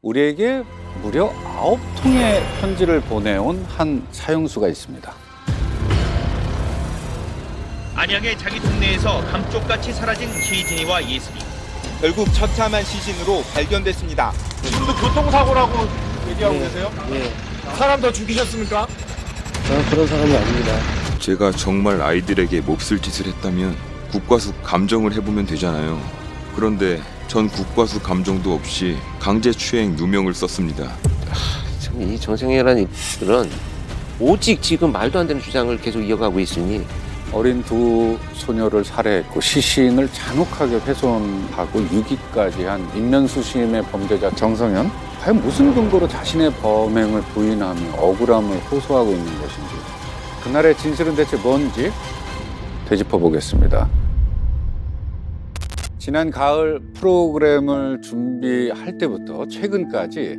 우리에게 무려 9통의 편지를 보내온 한 사형수가 있습니다. 안양의 자기 동네에서 감쪽같이 사라진 희진이와 예슬이. 결국 처참한 시신으로 발견됐습니다. 지금도 교통사고라고 얘기하고 계세요? 예. 사람 더 죽이셨습니까? 저는 그런 사람이 아닙니다. 제가 정말 아이들에게 몹쓸 짓을 했다면 국과수 감정을 해보면 되잖아요. 그런데 전 국과수 감정도 없이 강제추행 누명을 썼습니다. 참 이 정생이라는 이들은 오직 지금 말도 안 되는 주장을 계속 이어가고 있으니 어린 두 소녀를 살해했고 시신을 잔혹하게 훼손하고 유기까지 한 인면수심의 범죄자 정성현. 과연 무슨 근거로 자신의 범행을 부인하며 억울함을 호소하고 있는 것인지, 그날의 진실은 대체 뭔지 되짚어보겠습니다. 지난 가을 프로그램을 준비할 때부터 최근까지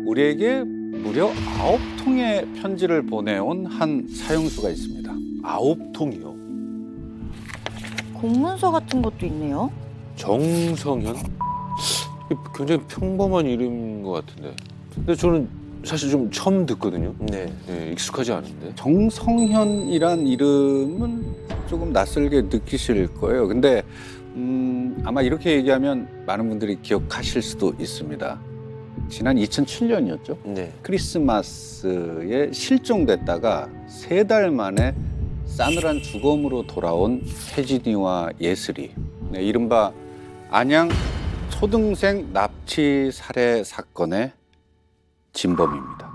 우리에게 무려 9통의 편지를 보내온 한 사형수가 있습니다. 9통이요? 공문서 같은 것도 있네요. 정성현? 굉장히 평범한 이름인 것 같은데. 근데 저는 사실 좀 처음 듣거든요. 네. 네, 익숙하지 않은데. 정성현이란 이름은 조금 낯설게 느끼실 거예요. 근데 아마 이렇게 얘기하면 많은 분들이 기억하실 수도 있습니다. 지난 2007년이었죠. 네. 크리스마스에 실종됐다가 3달 만에 싸늘한 주검으로 돌아온 혜진이와 예슬이. 네, 이른바 안양 초등생 납치 살해 사건의 진범입니다.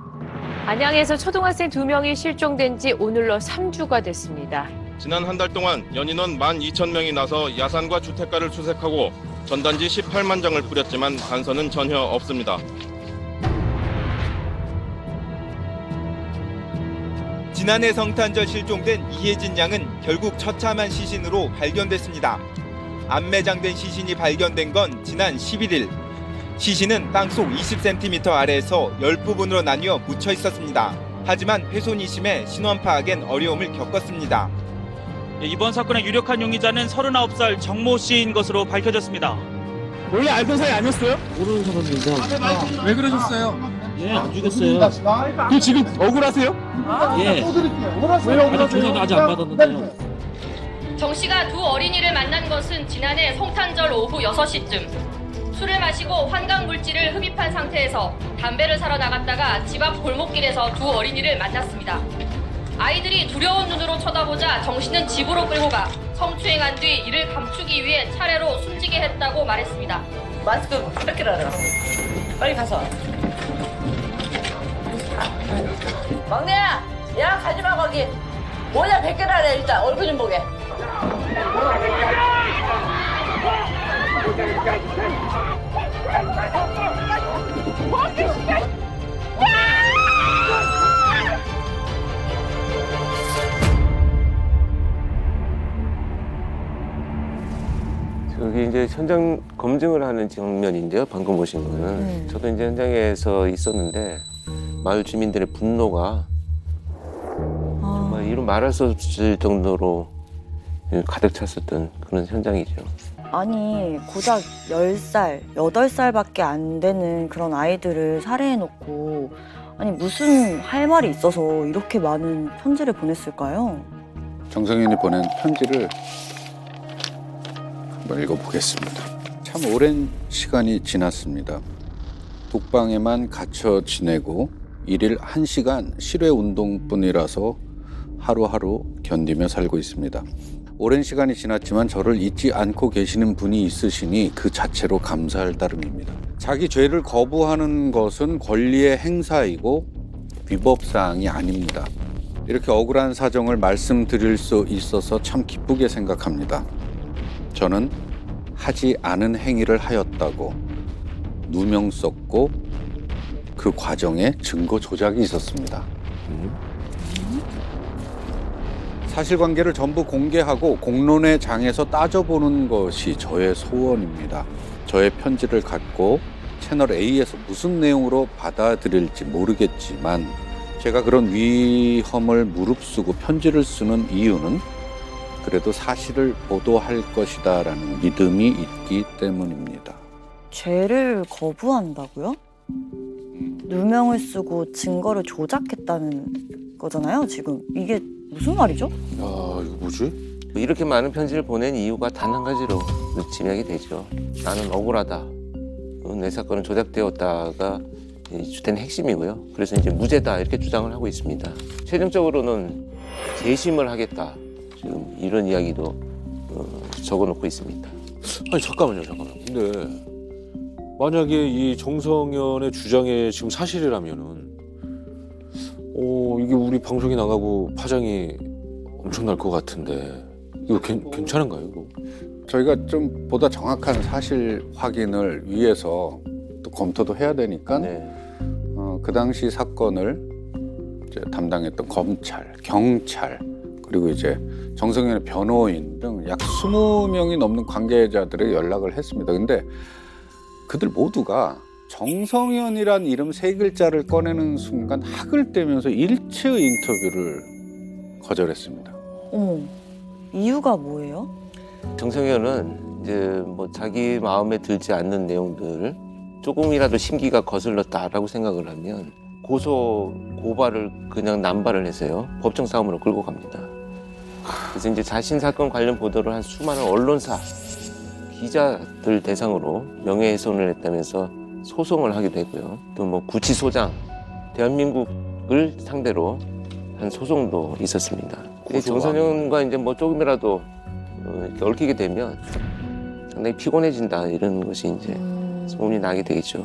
안양에서 초등학생 2명이 실종된 지 오늘로 3주가 됐습니다. 지난 한 달 동안 연인원 12,000명이 나서 야산과 주택가를 수색하고 전단지 18만 장을 뿌렸지만 단서는 전혀 없습니다. 지난해 성탄절 실종된 이혜진 양은 결국 처참한 시신으로 발견됐습니다. 안매장된 시신이 발견된 건 지난 11일. 시신은 땅속 20cm 아래에서 10부분으로 나뉘어 묻혀 있었습니다. 하지만 훼손이 심해 신원 파악엔 어려움을 겪었습니다. 이번 사건의 유력한 용의자는 39살 정모 씨인 것으로 밝혀졌습니다. 원래 알던 사이 아니었어요? 모르는 사람입니다. 왜 그러셨어요? 예, 안 죽였어요. 그 지금 억울하세요? 예. 왜 억울하세요? 조사도 아직 안 받았는데요. 정 씨가 두 어린이를 만난 것은 지난해 성탄절 오후 6시쯤. 술을 마시고 환각 물질을 흡입한 상태에서 담배를 사러 나갔다가 집 앞 골목길에서 두 어린이를 만났습니다. 아이들이 두려운 눈으로 쳐다보자 정 씨는 집으로 끌고 가 성추행한 뒤 이를 감추기 위해 차례로 숨지게 했다고 말했습니다. 마스크 그렇게 하라. 빨리 가서. 막내야, 야 가지마 거기. 모자 벗겨라래 일단 얼굴 좀 보게. 저기 이제 현장 검증을 하는 장면인데요. 방금 보신 거는. 저도 이제 현장에서 있었는데 마을 주민들의 분노가 정말 이루 말할 수 없을 정도로 가득 찼었던 그런 현장이죠. 아니, 고작 10살, 8살밖에 안 되는 그런 아이들을 살해해놓고 아니 무슨 할 말이 있어서 이렇게 많은 편지를 보냈을까요? 정성현이 보낸 편지를 한번 읽어보겠습니다. 참 오랜 시간이 지났습니다. 독방에만 갇혀 지내고 일일 1시간 실외 운동뿐이라서 하루하루 견디며 살고 있습니다. 오랜 시간이 지났지만 저를 잊지 않고 계시는 분이 있으시니 그 자체로 감사할 따름입니다. 자기 죄를 거부하는 것은 권리의 행사이고 위법사항이 아닙니다. 이렇게 억울한 사정을 말씀드릴 수 있어서 참 기쁘게 생각합니다. 저는 하지 않은 행위를 하였다고 누명 썼고 그 과정에 증거 조작이 있었습니다. 사실관계를 전부 공개하고 공론의 장에서 따져보는 것이 저의 소원입니다. 저의 편지를 갖고 채널 A에서 무슨 내용으로 받아들일지 모르겠지만 제가 그런 위험을 무릅쓰고 편지를 쓰는 이유는 그래도 사실을 보도할 것이다라는 믿음이 있기 때문입니다. 죄를 거부한다고요? 누명을 쓰고 증거를 조작했다는 거잖아요, 지금. 이게 무슨 말이죠? 야, 이거 뭐지? 이렇게 많은 편지를 보낸 이유가 단 한 가지로 짐작이 되죠. 나는 억울하다. 내 사건은 조작되었다가 주된 핵심이고요. 그래서 이제 무죄다 이렇게 주장을 하고 있습니다. 최종적으로는 재심을 하겠다. 지금 이런 이야기도 적어놓고 있습니다. 아니 잠깐만요. 근데 만약에 이 정성현의 주장이 지금 사실이라면은 이게 우리 방송에 나가고 파장이 엄청날 것 같은데 이거 괜찮은가요? 이거? 저희가 좀 보다 정확한 사실 확인을 위해서 또 검토도 해야 되니까 네. 그 당시 사건을 이제 담당했던 검찰, 경찰 그리고 이제 정성현의 변호인 등 약 20명이 넘는 관계자들에게 연락을 했습니다. 근데 그들 모두가 정성현이란 이름 세 글자를 꺼내는 순간 학을 떼면서 일체의 인터뷰를 거절했습니다. 이유가 뭐예요? 정성현은 이제 뭐 자기 마음에 들지 않는 내용들 조금이라도 심기가 거슬렀다라고 생각을 하면 고발을 그냥 남발을 해서요. 법정 싸움으로 끌고 갑니다. 그래서 이제 자신 사건 관련 보도를 한 수많은 언론사, 기자들 대상으로 명예훼손을 했다면서 소송을 하기도 했고요. 또 뭐 구치소장, 대한민국을 상대로 한 소송도 있었습니다. 정성현과 이제 뭐 조금이라도 이렇게 얽히게 되면 상당히 피곤해진다 이런 것이 이제 소문이 나게 되겠죠.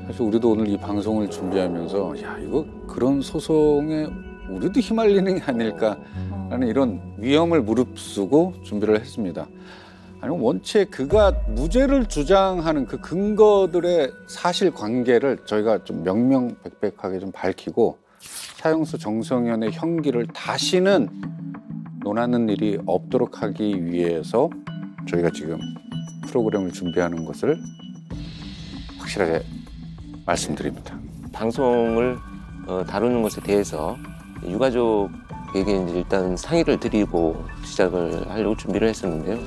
사실 우리도 오늘 이 방송을 준비하면서 야 이거 그런 소송에 우리도 휘말리는 게 아닐까라는 이런 위험을 무릅쓰고 준비를 했습니다. 아니 원체 그가 무죄를 주장하는 그 근거들의 사실관계를 저희가 좀 명명백백하게 좀 밝히고 사형수 정성현의 형기를 다시는 논하는 일이 없도록 하기 위해서 저희가 지금 프로그램을 준비하는 것을 확실하게 말씀드립니다. 방송을 다루는 것에 대해서 유가족에게 이제 일단 상의를 드리고 시작을 하려고 준비를 했었는데요.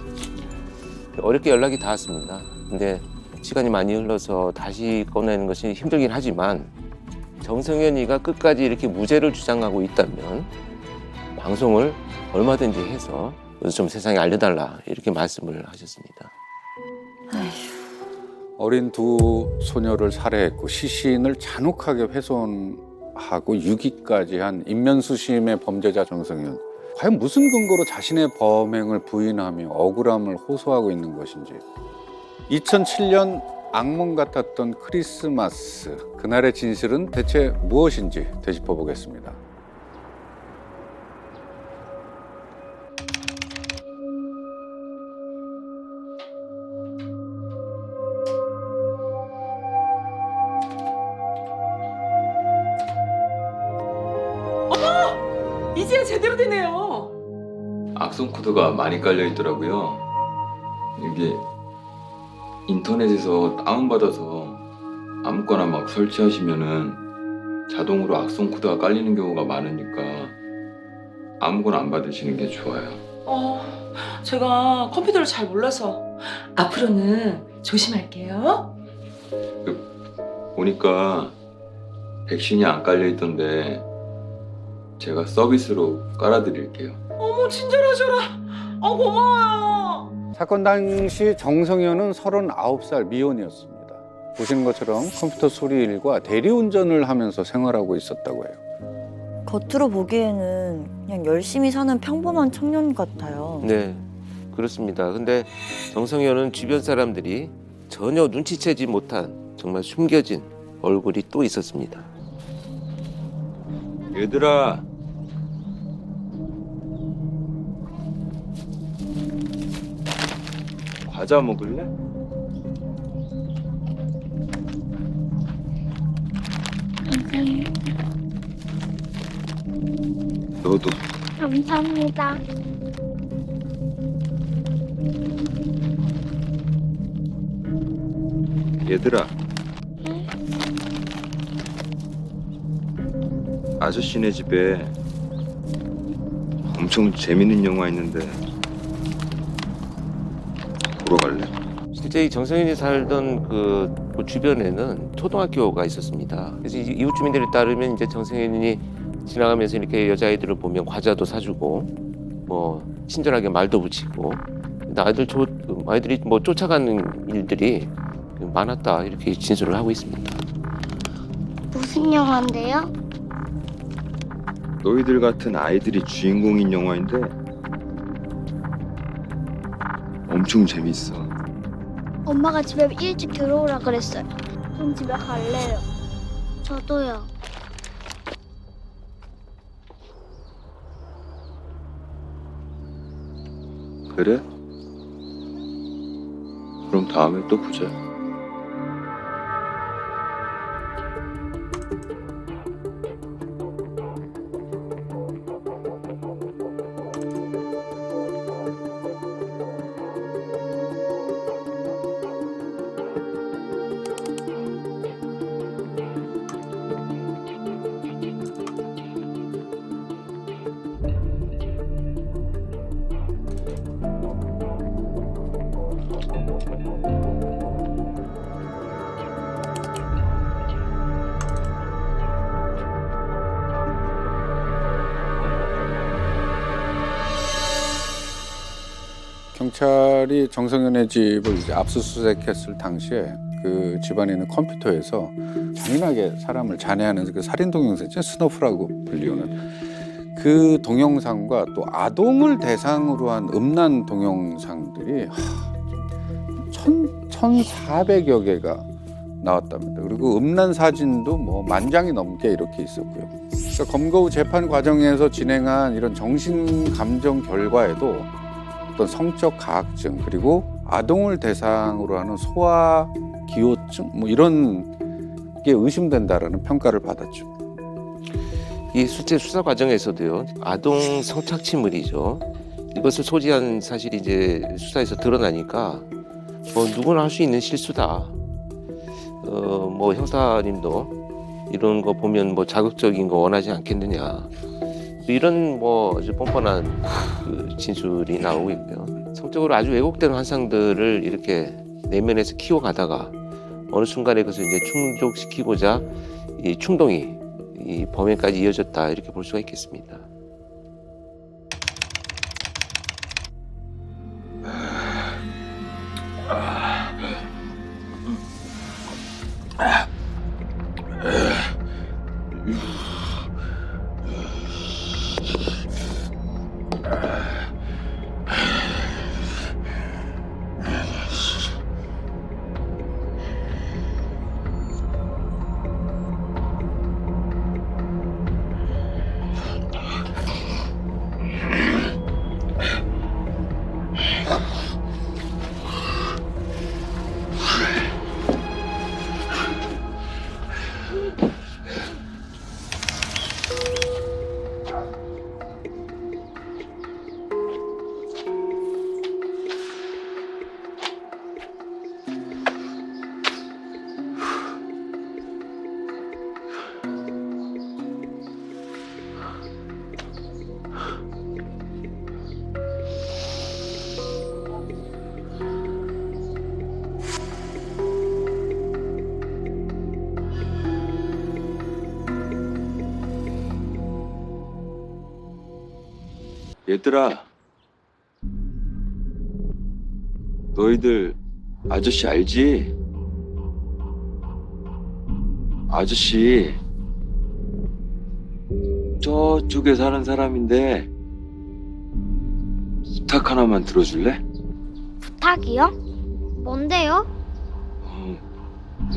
어렵게 연락이 닿았습니다. 근데 시간이 많이 흘러서 다시 꺼내는 것이 힘들긴 하지만 정성현이가 끝까지 이렇게 무죄를 주장하고 있다면 방송을 얼마든지 해서 좀 세상에 알려달라 이렇게 말씀을 하셨습니다. 어린 두 소녀를 살해했고 시신을 잔혹하게 훼손하고 유기까지 한 인면수심의 범죄자 정성현. 과연 무슨 근거로 자신의 범행을 부인하며 억울함을 호소하고 있는 것인지. 2007년 악몽 같았던 크리스마스. 그날의 진실은 대체 무엇인지 되짚어 보겠습니다. 이제야 제대로 되네요. 악성 코드가 많이 깔려 있더라고요. 이게 인터넷에서 다운받아서 아무거나 막 설치하시면은 자동으로 악성 코드가 깔리는 경우가 많으니까 아무거나 안 받으시는 게 좋아요. 제가 컴퓨터를 잘 몰라서 앞으로는 조심할게요. 보니까 백신이 안 깔려 있던데 제가 서비스로 깔아드릴게요. 어머 친절하셔라. 고마워요. 사건 당시 정성현은 39살 미혼이었습니다. 보시는 것처럼 컴퓨터 수리일과 대리운전을 하면서 생활하고 있었다고 해요. 겉으로 보기에는 그냥 열심히 사는 평범한 청년 같아요. 네, 그렇습니다. 근데 정성현은 주변 사람들이 전혀 눈치채지 못한 정말 숨겨진 얼굴이 또 있었습니다. 얘들아, 과자 먹을래? 너도. 감사합니다. 얘들아. 아저씨네 집에 엄청 재밌는 영화 있는데 보러 갈래? 실제 이 정성현이 살던 그 그 주변에는 초등학교가 있었습니다. 그래서 이웃 주민들에 따르면 이제 정승현이 지나가면서 이렇게 여자아이들을 보면 과자도 사주고 뭐 친절하게 말도 붙이고 아이들이 뭐 쫓아가는 일들이 많았다 이렇게 진술을 하고 있습니다. 무슨 영화인데요? 너희들 같은 아이들이 주인공인 영화인데 엄청 재밌어. 엄마가 집에 일찍 들어오라 그랬어요. 전 집에 갈래요. 저도요. 그래? 그럼 다음에 또 보자. 경찰이 정성현의 집을 이제 압수수색했을 당시에 그 집안에 있는 컴퓨터에서 잔인하게 사람을 잔해하는 그 살인 동영상 있죠, 스너프라고 불리우는 그 동영상과 또 아동을 대상으로 한 음란 동영상들이 1,400여 개가 나왔답니다. 그리고 음란 사진도 뭐 10,000장이 넘게 이렇게 있었고요. 그러니까 검거 후 재판 과정에서 진행한 이런 정신 감정 결과에도 어떤 성적 가학증 그리고 아동을 대상으로 하는 소아 기호증 뭐 이런 게 의심된다라는 평가를 받았죠. 이 실제 수사 과정에서도요, 아동 성착취물이죠. 이것을 소지한 사실이 이제 수사에서 드러나니까 뭐 누구나 할 수 있는 실수다. 뭐 형사님도 이런 거 보면 뭐 자극적인 거 원하지 않겠느냐. 이런 뭐 아주 뻔뻔한 그 진술이 나오고 있고요. 성적으로 아주 왜곡된 환상들을 이렇게 내면에서 키워가다가 어느 순간에 그것을 이제 충족시키고자 이 충동이 이 범행까지 이어졌다 이렇게 볼 수가 있겠습니다. 얘들아, 너희들 아저씨 알지? 아저씨 저쪽에 사는 사람인데 부탁 하나만 들어줄래? 부탁이요? 뭔데요?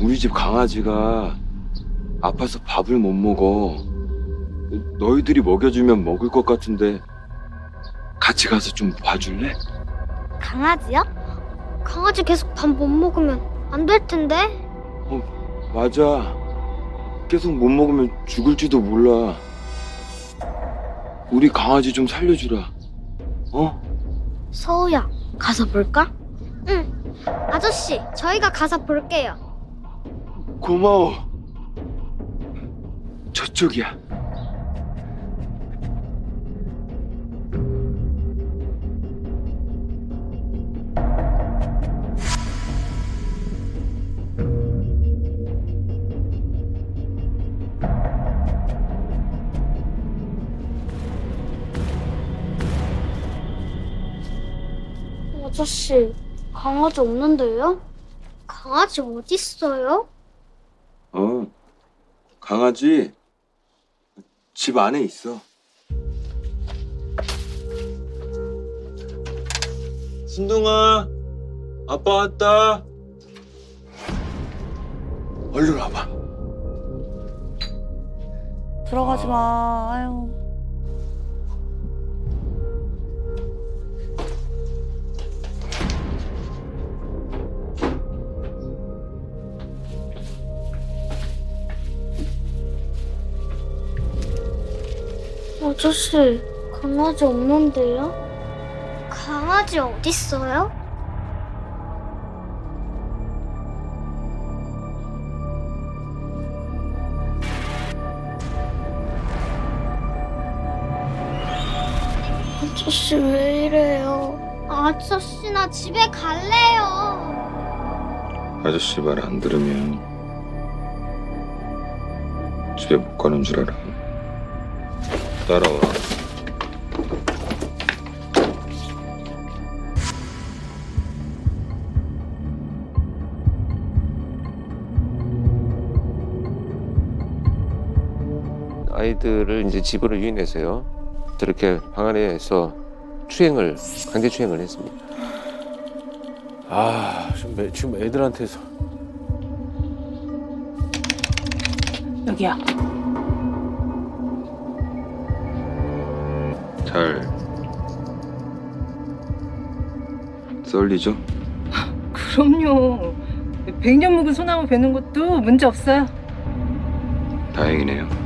우리 집 강아지가 아파서 밥을 못 먹어. 너희들이 먹여주면 먹을 것 같은데 같이 가서 좀 봐줄래? 강아지요? 강아지 계속 밥 못 먹으면 안 될 텐데. 맞아. 계속 못 먹으면 죽을지도 몰라. 우리 강아지 좀 살려주라. 어? 서우야, 가서 볼까? 응. 아저씨, 저희가 가서 볼게요. 고마워. 저쪽이야. 아저씨, 강아지 없는데요? 강아지 어딨어요? 강아지 집 안에 있어. 순둥아, 아빠 왔다. 얼른 와봐. 들어가지 마. 아유. 아저씨, 강아지 없는데요? 강아지 어딨어요? 아저씨 왜 이래요? 아저씨 나 집에 갈래요. 아저씨 말 안 들으면 집에 못 가는 줄 알아. 따라와. 아이들을 이제 집으로 유인해서요. 저렇게 방 안에서 강제 추행을 했습니다. 지금 애들한테서 여기야. 잘 썰리죠? 그럼요. 100년 묵은 소나무 베는 것도 문제 없어요. 다행이네요.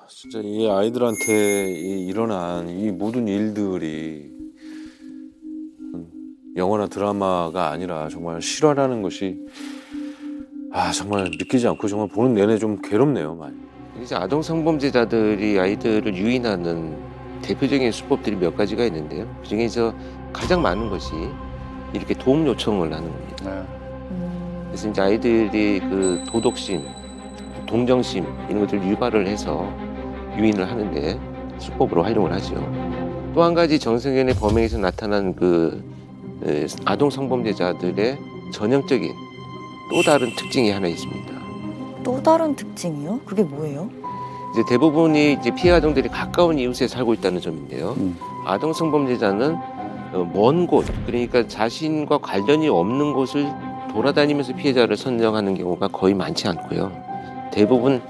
진짜 이 아이들한테 일어난 이 모든 일들이 영화나 드라마가 아니라 정말 실화라는 것이 정말 믿기지 않고 정말 보는 내내 좀 괴롭네요, 많이. 이제 아동 성범죄자들이 아이들을 유인하는 대표적인 수법들이 몇 가지가 있는데요. 그중에서 가장 많은 것이 이렇게 도움 요청을 하는 겁니다. 그래서 이제 아이들이 그 도덕심, 동정심 이런 것들을 유발을 해서 유인을 하는데 수법으로 활용을 하죠. 또 한 가지 정승현의 범행에서 나타난 그 아동 성범죄자들의 전형적인 또 다른 특징이 하나 있습니다. 또 다른 특징이요? 그게 뭐예요? 이제 대부분이 이제 피해 아동들이 가까운 이웃에 살고 있다는 점인데요. 아동 성범죄자는 먼 곳, 그러니까 자신과 관련이 없는 곳을 돌아다니면서 피해자를 선정하는 경우가 거의 많지 않고요. 대부분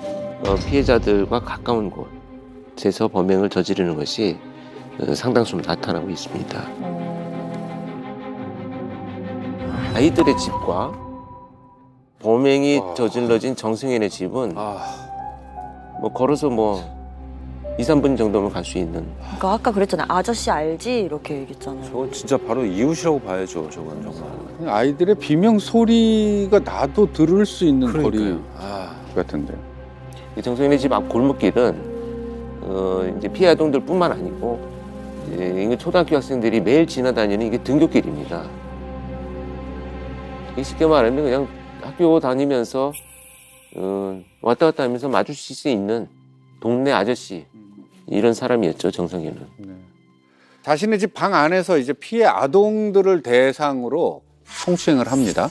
피해자들과 가까운 곳에서 범행을 저지르는 것이 상당수 나타나고 있습니다. 아이들의 집과 범행이 저질러진 정승현의 집은 뭐 걸어서 뭐 2, 3분 정도면 갈 수 있는. 그러니까 아까 그랬잖아요. 아저씨 알지? 이렇게 얘기했잖아요. 저건 진짜 바로 이웃이라고 봐야죠, 저건 정말. 아이들의 비명 소리가 나도 들을 수 있는 거리 같은데. 정승현의 집 앞 골목길은 이제 피해 아동들뿐만 아니고 이게 초등학교 학생들이 매일 지나다니는 이게 등굣길입니다. 쉽게 말하면 그냥 학교 다니면서 왔다 갔다 하면서 마주칠 수 있는 동네 아저씨 이런 사람이었죠, 정성현은. 네. 자신의 집 방 안에서 이제 피해 아동들을 대상으로 성추행을 합니다.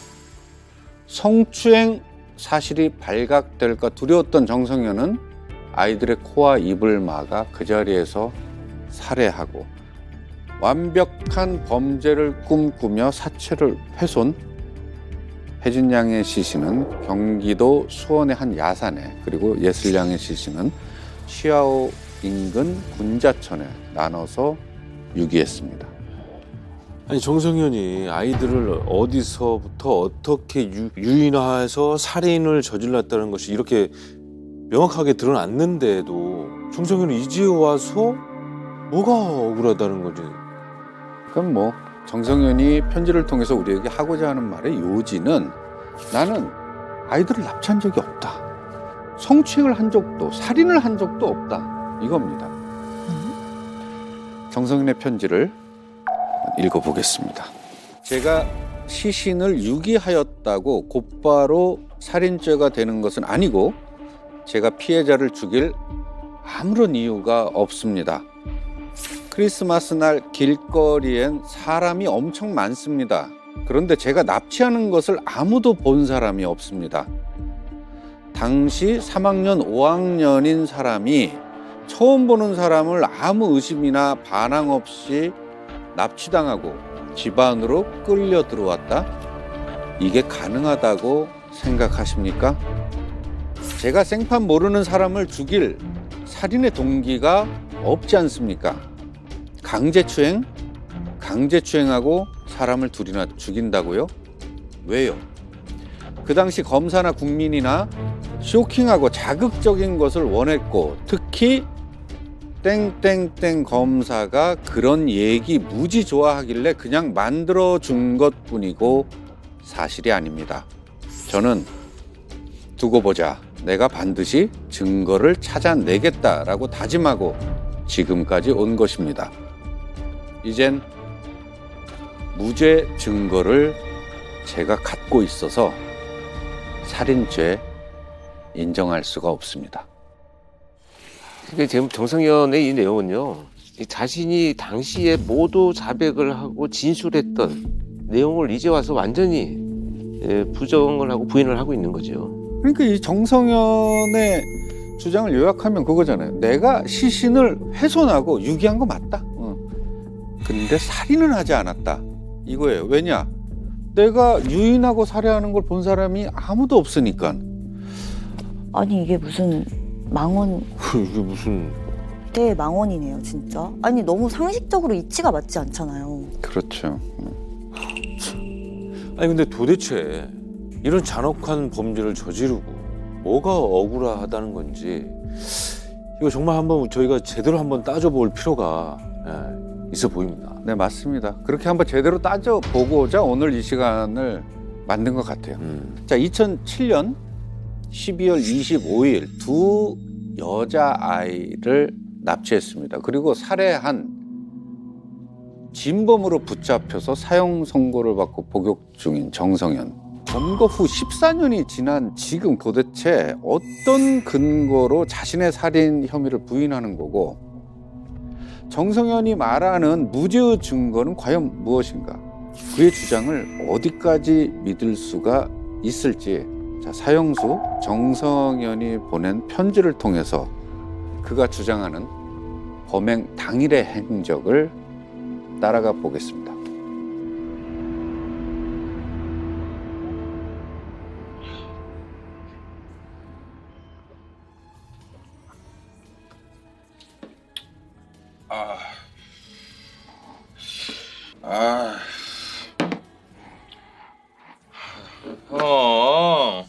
성추행 사실이 발각될까 두려웠던 정성현은 아이들의 코와 입을 막아 그 자리에서 살해하고 완벽한 범죄를 꿈꾸며 사체를 훼손. 혜진 양의 시신은 경기도 수원의 한 야산에, 그리고 예슬 양의 시신은 시아오 인근 군자천에 나눠서 유기했습니다. 아니 정성현이 아이들을 어디서부터 어떻게 유인해서 살인을 저질렀다는 것이 이렇게 명확하게 드러났는데도 정성현이 이제 와서 뭐가 억울하다는 거지? 그럼 뭐 정성현이 편지를 통해서 우리에게 하고자 하는 말의 요지는 나는 아이들을 납치한 적이 없다. 성추행을 한 적도 살인을 한 적도 없다. 이겁니다. 정성현의 편지를 읽어보겠습니다. 제가 시신을 유기하였다고 곧바로 살인죄가 되는 것은 아니고 제가 피해자를 죽일 아무런 이유가 없습니다. 크리스마스 날 길거리엔 사람이 엄청 많습니다. 그런데 제가 납치하는 것을 아무도 본 사람이 없습니다. 당시 3학년, 5학년인 사람이 처음 보는 사람을 아무 의심이나 반항 없이 납치당하고 집 안으로 끌려 들어왔다? 이게 가능하다고 생각하십니까? 제가 생판 모르는 사람을 죽일 살인의 동기가 없지 않습니까? 강제추행? 강제추행하고 사람을 둘이나 죽인다고요? 왜요? 그 당시 검사나 국민이나 쇼킹하고 자극적인 것을 원했고 특히 땡땡땡 검사가 그런 얘기 무지 좋아하길래 그냥 만들어준 것뿐이고 사실이 아닙니다. 저는 두고 보자. 내가 반드시 증거를 찾아내겠다라고 다짐하고 지금까지 온 것입니다. 이젠 무죄 증거를 제가 갖고 있어서 살인죄 인정할 수가 없습니다. 그러니까 지금 정성현의 이 내용은요, 자신이 당시에 모두 자백을 하고 진술했던 내용을 이제 와서 완전히 부정을 하고 부인을 하고 있는 거죠. 그러니까 이 정성현의 주장을 요약하면 그거잖아요. 내가 시신을 훼손하고 유기한 거 맞다. 근데 살인은 하지 않았다. 이거예요. 왜냐? 내가 유인하고 살해하는 걸 본 사람이 아무도 없으니까. 아니 이게 무슨 망언 이게 무슨 대망언이네요 진짜. 아니 너무 상식적으로 이치가 맞지 않잖아요. 그렇죠. 아니 근데 도대체 이런 잔혹한 범죄를 저지르고 뭐가 억울하다는 건지 이거 정말 한번 저희가 제대로 한번 따져볼 필요가 있어 보입니다. 네, 맞습니다. 그렇게 한번 제대로 따져보고자 오늘 이 시간을 만든 것 같아요. 자, 2007년 12월 25일 두 여자아이를 납치했습니다. 그리고 살해한 진범으로 붙잡혀서 사형 선고를 받고 복역 중인 정성현. 검거 후 14년이 지난 지금 도대체 어떤 근거로 자신의 살인 혐의를 부인하는 거고 정성현이 말하는 무죄의 증거는 과연 무엇인가? 그의 주장을 어디까지 믿을 수가 있을지 자, 사형수 정성현이 보낸 편지를 통해서 그가 주장하는 범행 당일의 행적을 따라가 보겠습니다. 형,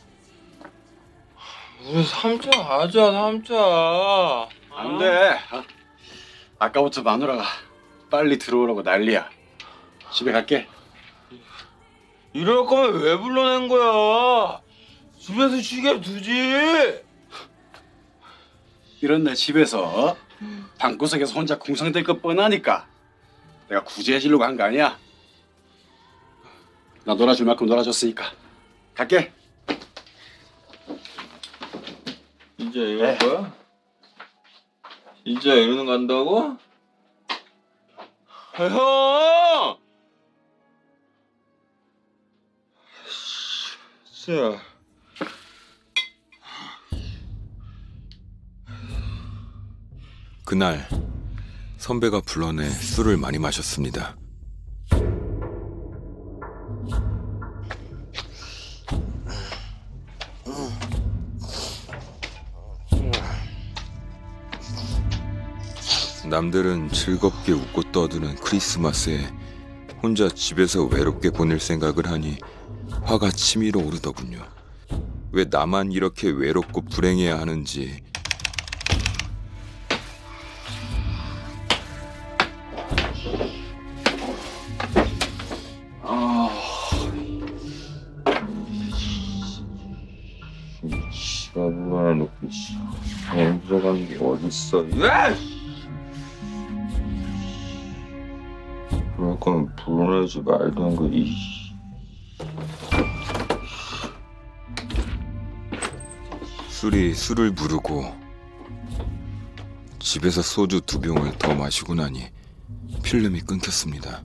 우리 삼자 하자, 삼자. 안 돼. 아까부터 마누라가 빨리 들어오라고 난리야. 집에 갈게. 이럴 거면 왜 불러낸 거야? 집에서 쉬게 두지. 이런 날 집에서 방구석에서 혼자 궁상될 것 뻔하니까 내가 구제해주려고 한 거 아니야? 나 놀아줄 만큼 놀아줬으니까 갈게. 진짜 이러는 거야? 진짜 이러는 간다고? 아, 형! 진짜. 그날 선배가 불러내 술을 많이 마셨습니다. 남들은 즐겁게 웃고 떠드는 크리스마스에 혼자 집에서 외롭게 보낼 생각을 하니 화가 치밀어 오르더군요. 왜 나만 이렇게 외롭고 불행해야 하는지. 지갑을 하나 놓고 엠서가는 게 어딨어? 야! 그럴 거면 불러내지 말던 거. 술이 술을 부르고 집에서 소주 2병을 더 마시고 나니 필름이 끊겼습니다.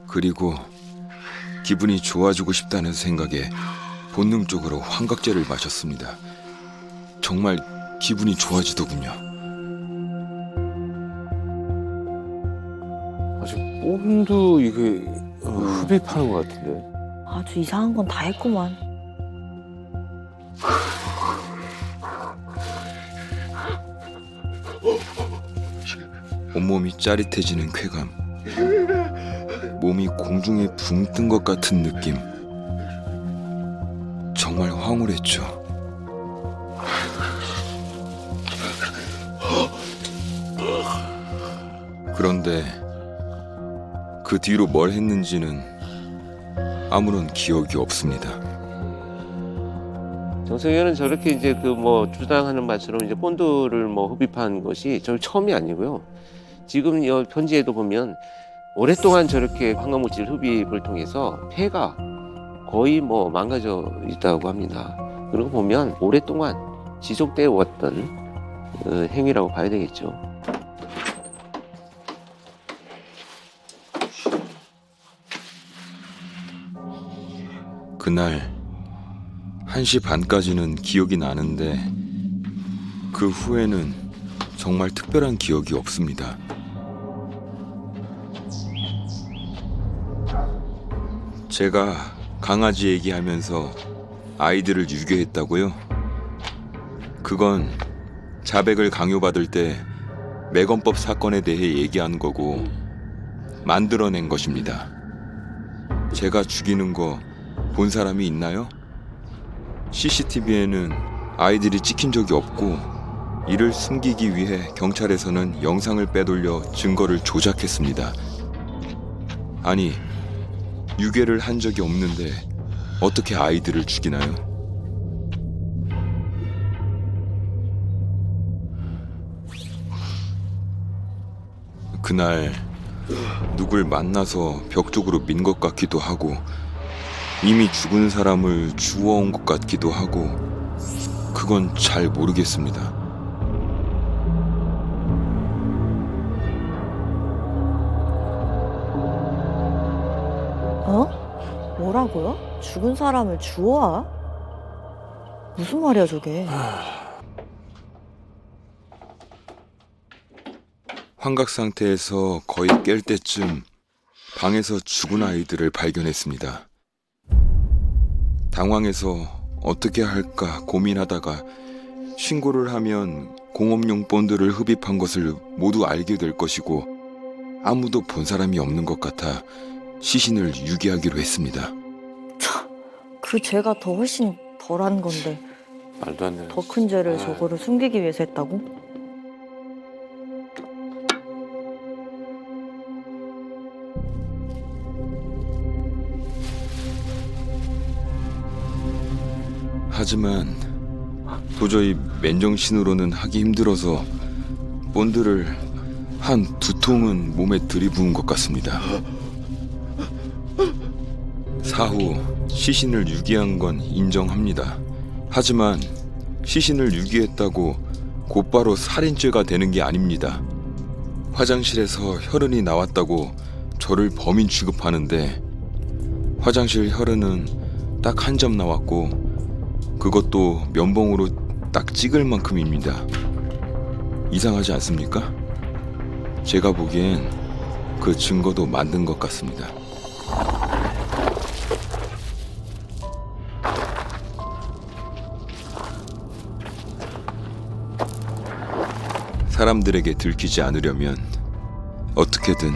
그리고 기분이 좋아지고 싶다는 생각에 본능적으로 환각제를 마셨습니다. 정말 기분이 좋아지더군요. 아직 본드 이게 흡입하는 것 같은데. 아주 이상한 건 다 했구만. 온몸이 짜릿해지는 쾌감, 몸이 공중에 붕 뜬 것 같은 느낌. 정말 황홀했죠. 그런데 그 뒤로 뭘 했는지는 아무런 기억이 없습니다. 정승현은 저렇게 이제 그 뭐 주장하는 말처럼 이제 본드를 뭐 흡입한 것이 저 처음이 아니고요. 지금 이 편지에도 보면 오랫동안 저렇게 환각물질 흡입을 통해서 폐가 거의 뭐 망가져 있다고 합니다. 그러고 보면 오랫동안 지속되어 왔던 행위라고 봐야 되겠죠. 그날 1시 반까지는 기억이 나는데 그 후에는 정말 특별한 기억이 없습니다. 제가 강아지 얘기하면서 아이들을 유괴했다고요? 그건 자백을 강요받을 때 매건법 사건에 대해 얘기한 거고 만들어낸 것입니다. 제가 죽이는 거 본 사람이 있나요? CCTV에는 아이들이 찍힌 적이 없고 이를 숨기기 위해 경찰에서는 영상을 빼돌려 증거를 조작했습니다. 아니, 유괴를 한 적이 없는데 어떻게 아이들을 죽이나요? 그날 누굴 만나서 벽 쪽으로 민 것 같기도 하고 이미 죽은 사람을 주워온 것 같기도 하고 그건 잘 모르겠습니다. 어? 뭐라고요? 죽은 사람을 주워와? 무슨 말이야 저게? 환각 상태에서 거의 깰 때쯤 방에서 죽은 아이들을 발견했습니다. 당황해서 어떻게 할까 고민하다가 신고를 하면 공업용 본드를 흡입한 것을 모두 알게 될 것이고 아무도 본 사람이 없는 것 같아 시신을 유기하기로 했습니다. 그 죄가 더 훨씬 덜한 건데 말도 안 되는. 더 큰 죄를 저거를 숨기기 위해서 했다고? 하지만 도저히 맨정신으로는 하기 힘들어서 본드를 한 2통은 몸에 들이부은 것 같습니다. 사후 시신을 유기한 건 인정합니다. 하지만 시신을 유기했다고 곧바로 살인죄가 되는 게 아닙니다. 화장실에서 혈흔이 나왔다고 저를 범인 취급하는데 화장실 혈흔은 딱 한 점 나왔고 그것도 면봉으로 딱 찍을 만큼입니다. 이상하지 않습니까? 제가 보기엔 그 증거도 만든 것 같습니다. 사람들에게 들키지 않으려면 어떻게든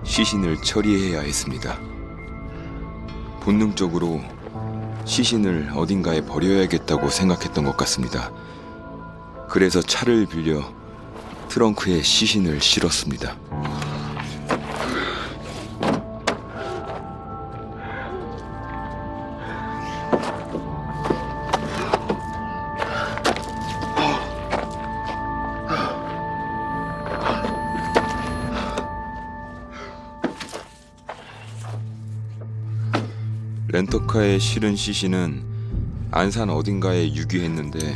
시신을 처리해야 했습니다. 본능적으로 시신을 어딘가에 버려야겠다고 생각했던 것 같습니다. 그래서 차를 빌려 트렁크에 시신을 실었습니다. 렌터카에 실은 시신은 안산 어딘가에 유기했는데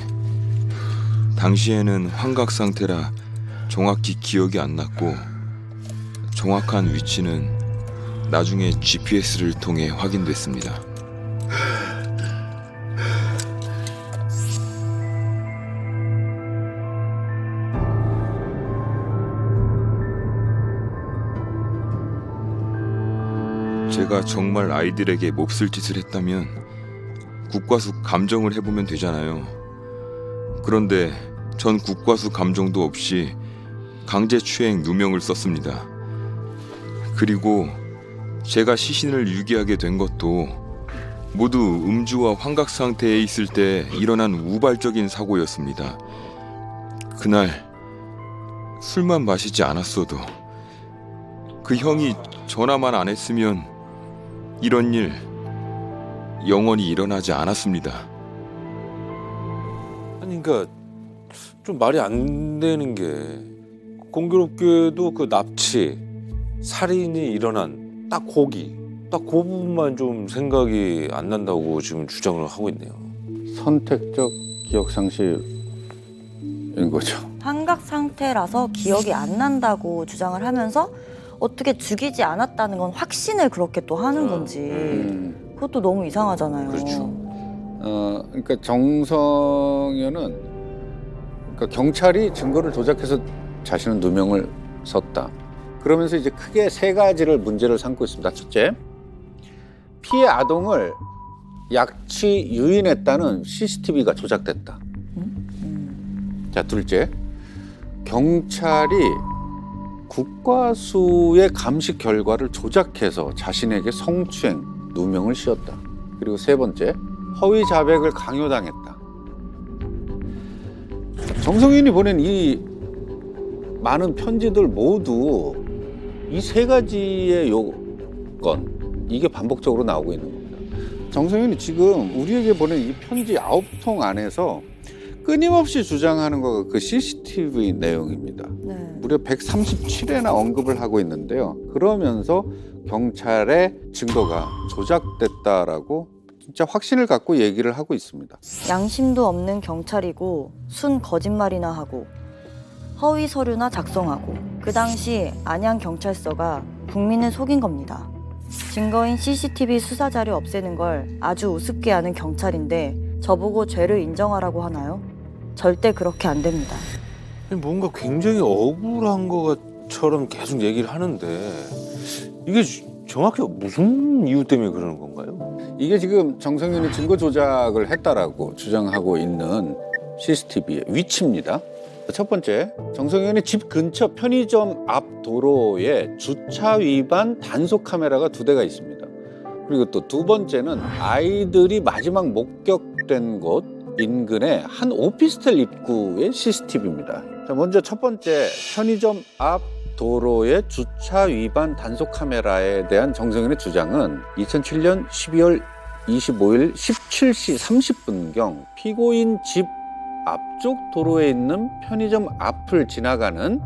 당시에는 환각 상태라 정확히 기억이 안 났고 정확한 위치는 나중에 GPS를 통해 확인됐습니다. 제가 정말 아이들에게 몹쓸 짓을 했다면 국과수 감정을 해보면 되잖아요. 그런데 전 국과수 감정도 없이 강제추행 누명을 썼습니다. 그리고 제가 시신을 유기하게 된 것도 모두 음주와 환각 상태에 있을 때 일어난 우발적인 사고였습니다. 그날 술만 마시지 않았어도 그 형이 전화만 안 했으면 이런 일 영원히 일어나지 않았습니다. 아니 그러니까 좀 말이 안 되는 게 공교롭게도 그 납치, 살인이 일어난 딱 거기, 딱 그 부분만 좀 생각이 안 난다고 지금 주장을 하고 있네요. 선택적 기억 상실인 거죠. 환각 상태라서 기억이 안 난다고 주장을 하면서 어떻게 죽이지 않았다는 건 확신을 그렇게 또 하는 건지 그것도 너무 이상하잖아요. 그렇죠. 그러니까 정성현은 그러니까 경찰이 증거를 조작해서 자신은 누명을 썼다. 그러면서 이제 크게 3가지를 문제를 삼고 있습니다. 첫째, 피해 아동을 약취 유인했다는 CCTV가 조작됐다. 자, 둘째, 경찰이 국과수의 감식 결과를 조작해서 자신에게 성추행, 누명을 씌웠다. 그리고 3번째, 허위 자백을 강요당했다. 정성윤이 보낸 이 많은 편지들 모두 이 3가지의 요건, 이게 반복적으로 나오고 있는 겁니다. 정성윤이 지금 우리에게 보낸 이 편지 9통 안에서 끊임없이 주장하는 거가 그 CCTV 내용입니다. 네. 무려 137회나 언급을 하고 있는데요. 그러면서 경찰의 증거가 조작됐다라고 진짜 확신을 갖고 얘기를 하고 있습니다. 양심도 없는 경찰이고 순 거짓말이나 하고 허위 서류나 작성하고 그 당시 안양경찰서가 국민을 속인 겁니다. 증거인 CCTV 수사 자료 없애는 걸 아주 우습게 하는 경찰인데 저보고 죄를 인정하라고 하나요? 절대 그렇게 안 됩니다. 뭔가 굉장히 억울한 것처럼 계속 얘기를 하는데 이게 정확히 무슨 이유 때문에 그러는 건가요? 이게 지금 정성윤이 증거 조작을 했다라고 주장하고 있는 CCTV의 위치입니다. 첫 번째, 정성윤이 집 근처 편의점 앞 도로에 주차 위반 단속 카메라가 2대가 있습니다. 그리고 또 2번째는 아이들이 마지막 목격된 곳 인근의 한 오피스텔 입구의 CCTV입니다. 자, 먼저 첫 번째, 편의점 앞 도로의 주차 위반 단속 카메라에 대한 정성윤의 주장은 2007년 12월 25일 17시 30분경 피고인 집 앞쪽 도로에 있는 편의점 앞을 지나가는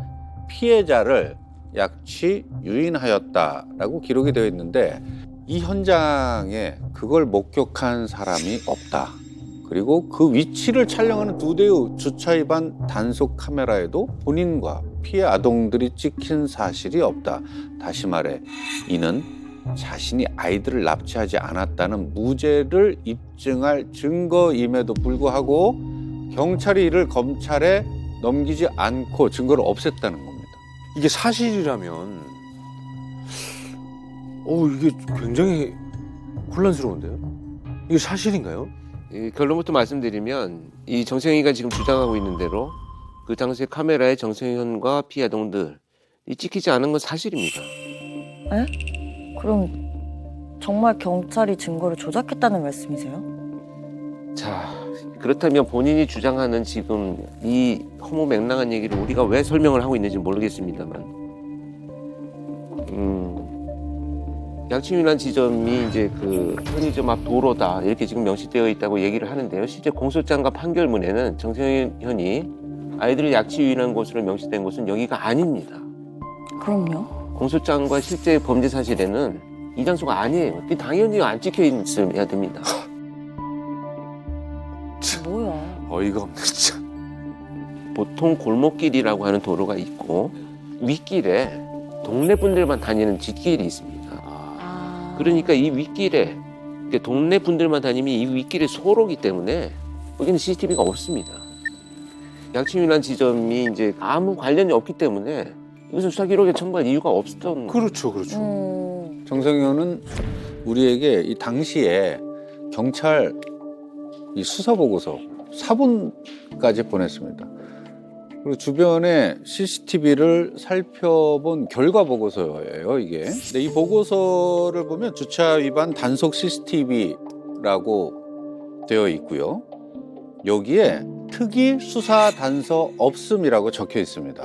피해자를 약취 유인하였다라고 기록이 되어 있는데 이 현장에 그걸 목격한 사람이 없다. 그리고 그 위치를 촬영하는 2대의 주차 위반 단속 카메라에도 본인과 피해 아동들이 찍힌 사실이 없다. 다시 말해 이는 자신이 아이들을 납치하지 않았다는 무죄를 입증할 증거임에도 불구하고 경찰이 이를 검찰에 넘기지 않고 증거를 없앴다는 겁니다. 이게 사실이라면 이게 굉장히 혼란스러운데요? 이게 사실인가요? 결론부터 말씀드리면 이 정승현이가 지금 주장하고 있는 대로 그 당시에 카메라에 정승현과 피해 아동들이 찍히지 않은 건 사실입니다. 에? 그럼 정말 경찰이 증거를 조작했다는 말씀이세요? 자, 그렇다면 본인이 주장하는 지금 이 허무맹랑한 얘기를 우리가 왜 설명을 하고 있는지 모르겠습니다만 약취유인한 지점이 이제 그 편의점 앞 도로다 이렇게 지금 명시되어 있다고 얘기를 하는데요. 실제 공소장과 판결문에는 정승현이 아이들을 약취유인한 곳으로 명시된 곳은 여기가 아닙니다. 그럼요. 공소장과 실제 범죄 사실에는 이 장소가 아니에요. 당연히 안 찍혀 있어야 됩니다. 뭐야? 어이가 없네 진짜. 보통 골목길이라고 하는 도로가 있고 윗길에 동네 분들만 다니는 뒷길이 있습니다. 그러니까 이 윗길에 동네 분들만 다니면 이 윗길이 소로기 때문에 여기는 CCTV가 없습니다. 약취유인한 지점이 이제 아무 관련이 없기 때문에 이것은 수사 기록에 첨부할 이유가 없었던. 그렇죠. 정승현은 우리에게 이 당시에 경찰 이 수사 보고서 4분까지 보냈습니다. 그리고 주변에 CCTV를 살펴본 결과 보고서예요, 이게. 근데 이 보고서를 보면 주차 위반 단속 CCTV라고 되어 있고요. 여기에 특이 수사 단서 없음이라고 적혀 있습니다.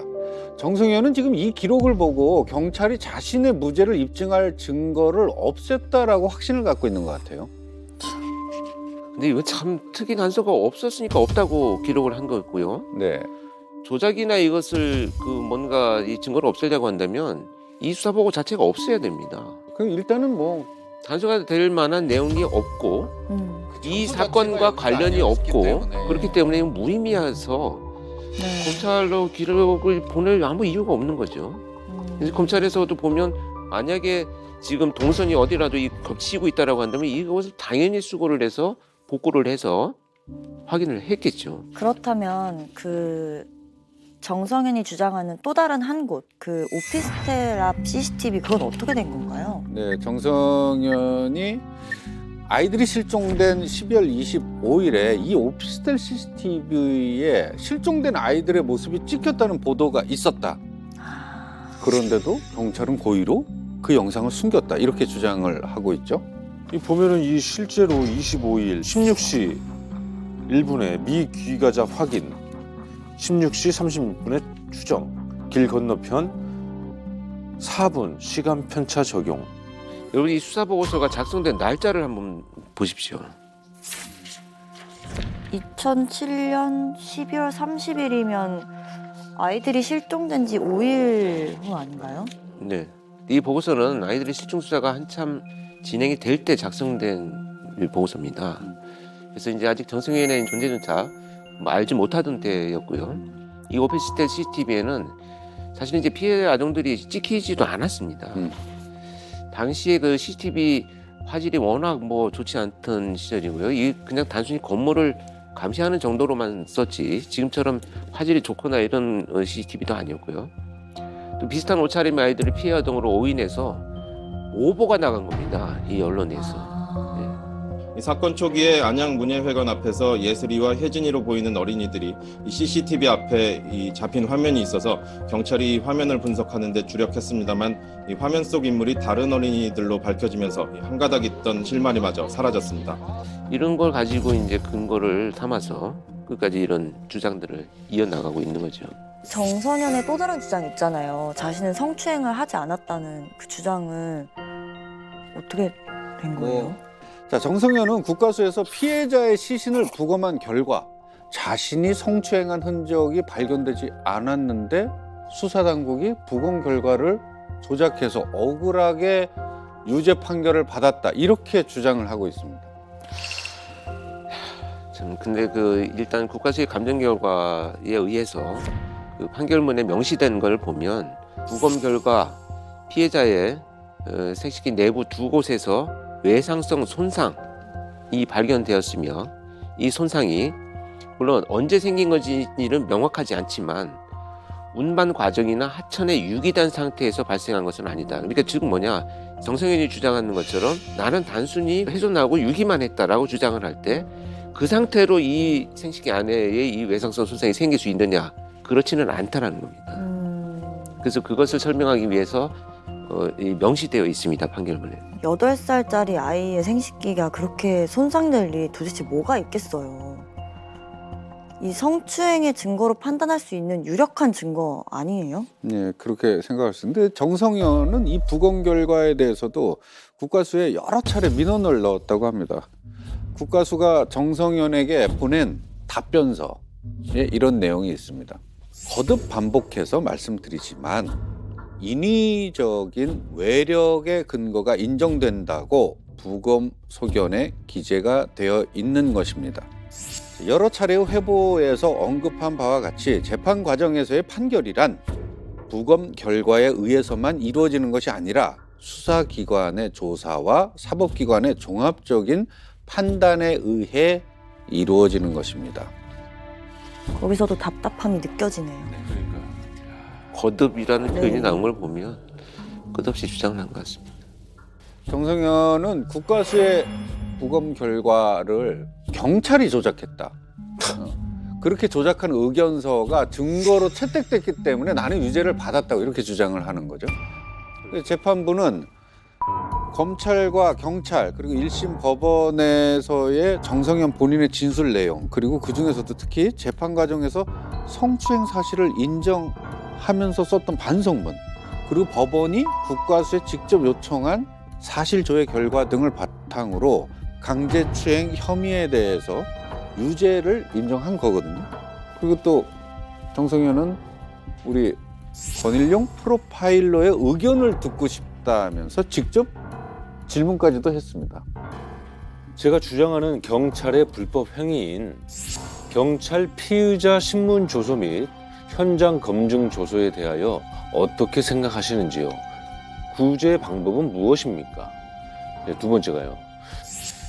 정승현은 지금 이 기록을 보고 경찰이 자신의 무죄를 입증할 증거를 없앴다라고 확신을 갖고 있는 것 같아요. 근데 이거 참 특이 단서가 없었으니까 없다고 기록을 한 거고요. 네. 조작이나 이것을 뭔가 이 증거를 없애려고 한다면 이 수사 보고 자체가 없어야 됩니다. 그럼 일단은 뭐 단서가 될 만한 내용이 없고 이 사건과 관련이 없고 그렇기 때문에 무의미해서 검찰로 기록을 보낼 아무 이유가 없는 거죠. 그래서 검찰에서도 보면 만약에 지금 동선이 어디라도 겹치고 있다라고 한다면 이것을 당연히 수고를 해서 복구를 해서 확인을 했겠죠. 그렇다면 그 정성현이 주장하는 또 다른 한 곳, 그 오피스텔 앞 CCTV 그건 어떻게 된 건가요? 네, 정성현이 아이들이 실종된 12월 25일에 이 오피스텔 CCTV에 실종된 아이들의 모습이 찍혔다는 보도가 있었다. 그런데도 경찰은 고의로 그 영상을 숨겼다. 이렇게 주장을 하고 있죠. 이 보면은 이 실제로 25일 16시 1분에 미 귀가자 확인, 16시 36분에 추정, 길 건너편 4분 시간 편차 적용. 여러분 이 수사 보고서가 작성된 날짜를 한번 보십시오. 2007년 12월 30일이면 아이들이 실종된 지 5일 후 아닌가요? 네. 이 보고서는 아이들의 실종 수사가 한참 진행이 될 때 작성된 보고서입니다. 그래서 이제 아직 정승현의 존재조차 알지 못하던 때였고요. 이 오피스텔 CCTV에는 사실은 이제 피해 아동들이 찍히지도 않았습니다. 당시에 그 CCTV 화질이 워낙 좋지 않던 시절이고요. 이 그냥 단순히 건물을 감시하는 정도로만 썼지 지금처럼 화질이 좋거나 이런 CCTV도 아니었고요. 또 비슷한 옷차림의 아이들을 피해 아동으로 오인해서 오보가 나간 겁니다. 이 언론에서. 이 사건 초기에 안양 문예회관 앞에서 예슬이와 혜진이로 보이는 어린이들이 이 CCTV 앞에 이 잡힌 화면이 있어서 경찰이 이 화면을 분석하는 데 주력했습니다만 이 화면 속 인물이 다른 어린이들로 밝혀지면서 한가닥 있던 실마리마저 사라졌습니다. 이런 걸 가지고 이제 근거를 삼아서 끝까지 이런 주장들을 이어나가고 있는 거죠. 정선현의 또 다른 주장 있잖아요. 자신은 성추행을 하지 않았다는 그 주장은 어떻게 된 거예요? 자, 정성현은 국과수에서 피해자의 시신을 부검한 결과 자신이 성추행한 흔적이 발견되지 않았는데 수사당국이 부검 결과를 조작해서 억울하게 유죄 판결을 받았다. 이렇게 주장을 하고 있습니다. 참 근데 일단 국과수의 감정 결과에 의해서 그 판결문에 명시된 걸 보면 부검 결과 피해자의 생식기 내부 2곳에서 외상성 손상이 발견되었으며 이 손상이 물론 언제 생긴 건지는 명확하지 않지만 운반 과정이나 하천에 유기된 상태에서 발생한 것은 아니다. 그러니까 지금 정성현이 주장하는 것처럼 나는 단순히 훼손하고 유기만 했다라고 주장을 할 때 그 상태로 이 생식기 안에 이 외상성 손상이 생길 수 있느냐, 그렇지는 않다라는 겁니다. 그래서 그것을 설명하기 위해서 명시되어 있습니다, 판결문에. 8살짜리 아이의 생식기가 그렇게 손상될 일이 도대체 뭐가 있겠어요. 이 성추행의 증거로 판단할 수 있는 유력한 증거 아니에요? 네, 그렇게 생각할 수 있는데 정성현은 이 부검 결과에 대해서도 국과수에 여러 차례 민원을 넣었다고 합니다. 국과수가 정성현에게 보낸 답변서에 이런 내용이 있습니다. 거듭 반복해서 말씀드리지만 인위적인 외력의 근거가 인정된다고 부검 소견에 기재가 되어 있는 것입니다. 여러 차례 회보에서 언급한 바와 같이 재판 과정에서의 판결이란 부검 결과에 의해서만 이루어지는 것이 아니라 수사기관의 조사와 사법기관의 종합적인 판단에 의해 이루어지는 것입니다. 거기서도 답답함이 느껴지네요. 거듭이라는 표현이 나온 걸 보면 끝없이 주장을 한 것 같습니다. 정성현은 국과수의 부검 결과를 경찰이 조작했다. 그렇게 조작한 의견서가 증거로 채택됐기 때문에 나는 유죄를 받았다고 이렇게 주장을 하는 거죠. 재판부는 검찰과 경찰 그리고 1심 법원에서의 정성현 본인의 진술 내용 그리고 그중에서도 특히 재판 과정에서 성추행 사실을 인정하면서 썼던 반성문 그리고 법원이 국과수에 직접 요청한 사실조회 결과 등을 바탕으로 강제추행 혐의에 대해서 유죄를 인정한 거거든요. 그리고 또 정성현은 우리 권일용 프로파일러의 의견을 듣고 싶다면서 직접 질문까지도 했습니다. 제가 주장하는 경찰의 불법 행위인 경찰 피의자 신문 조서 및 현장 검증 조서에 대하여 어떻게 생각하시는지요? 구제 방법은 무엇입니까? 네, 두 번째가요.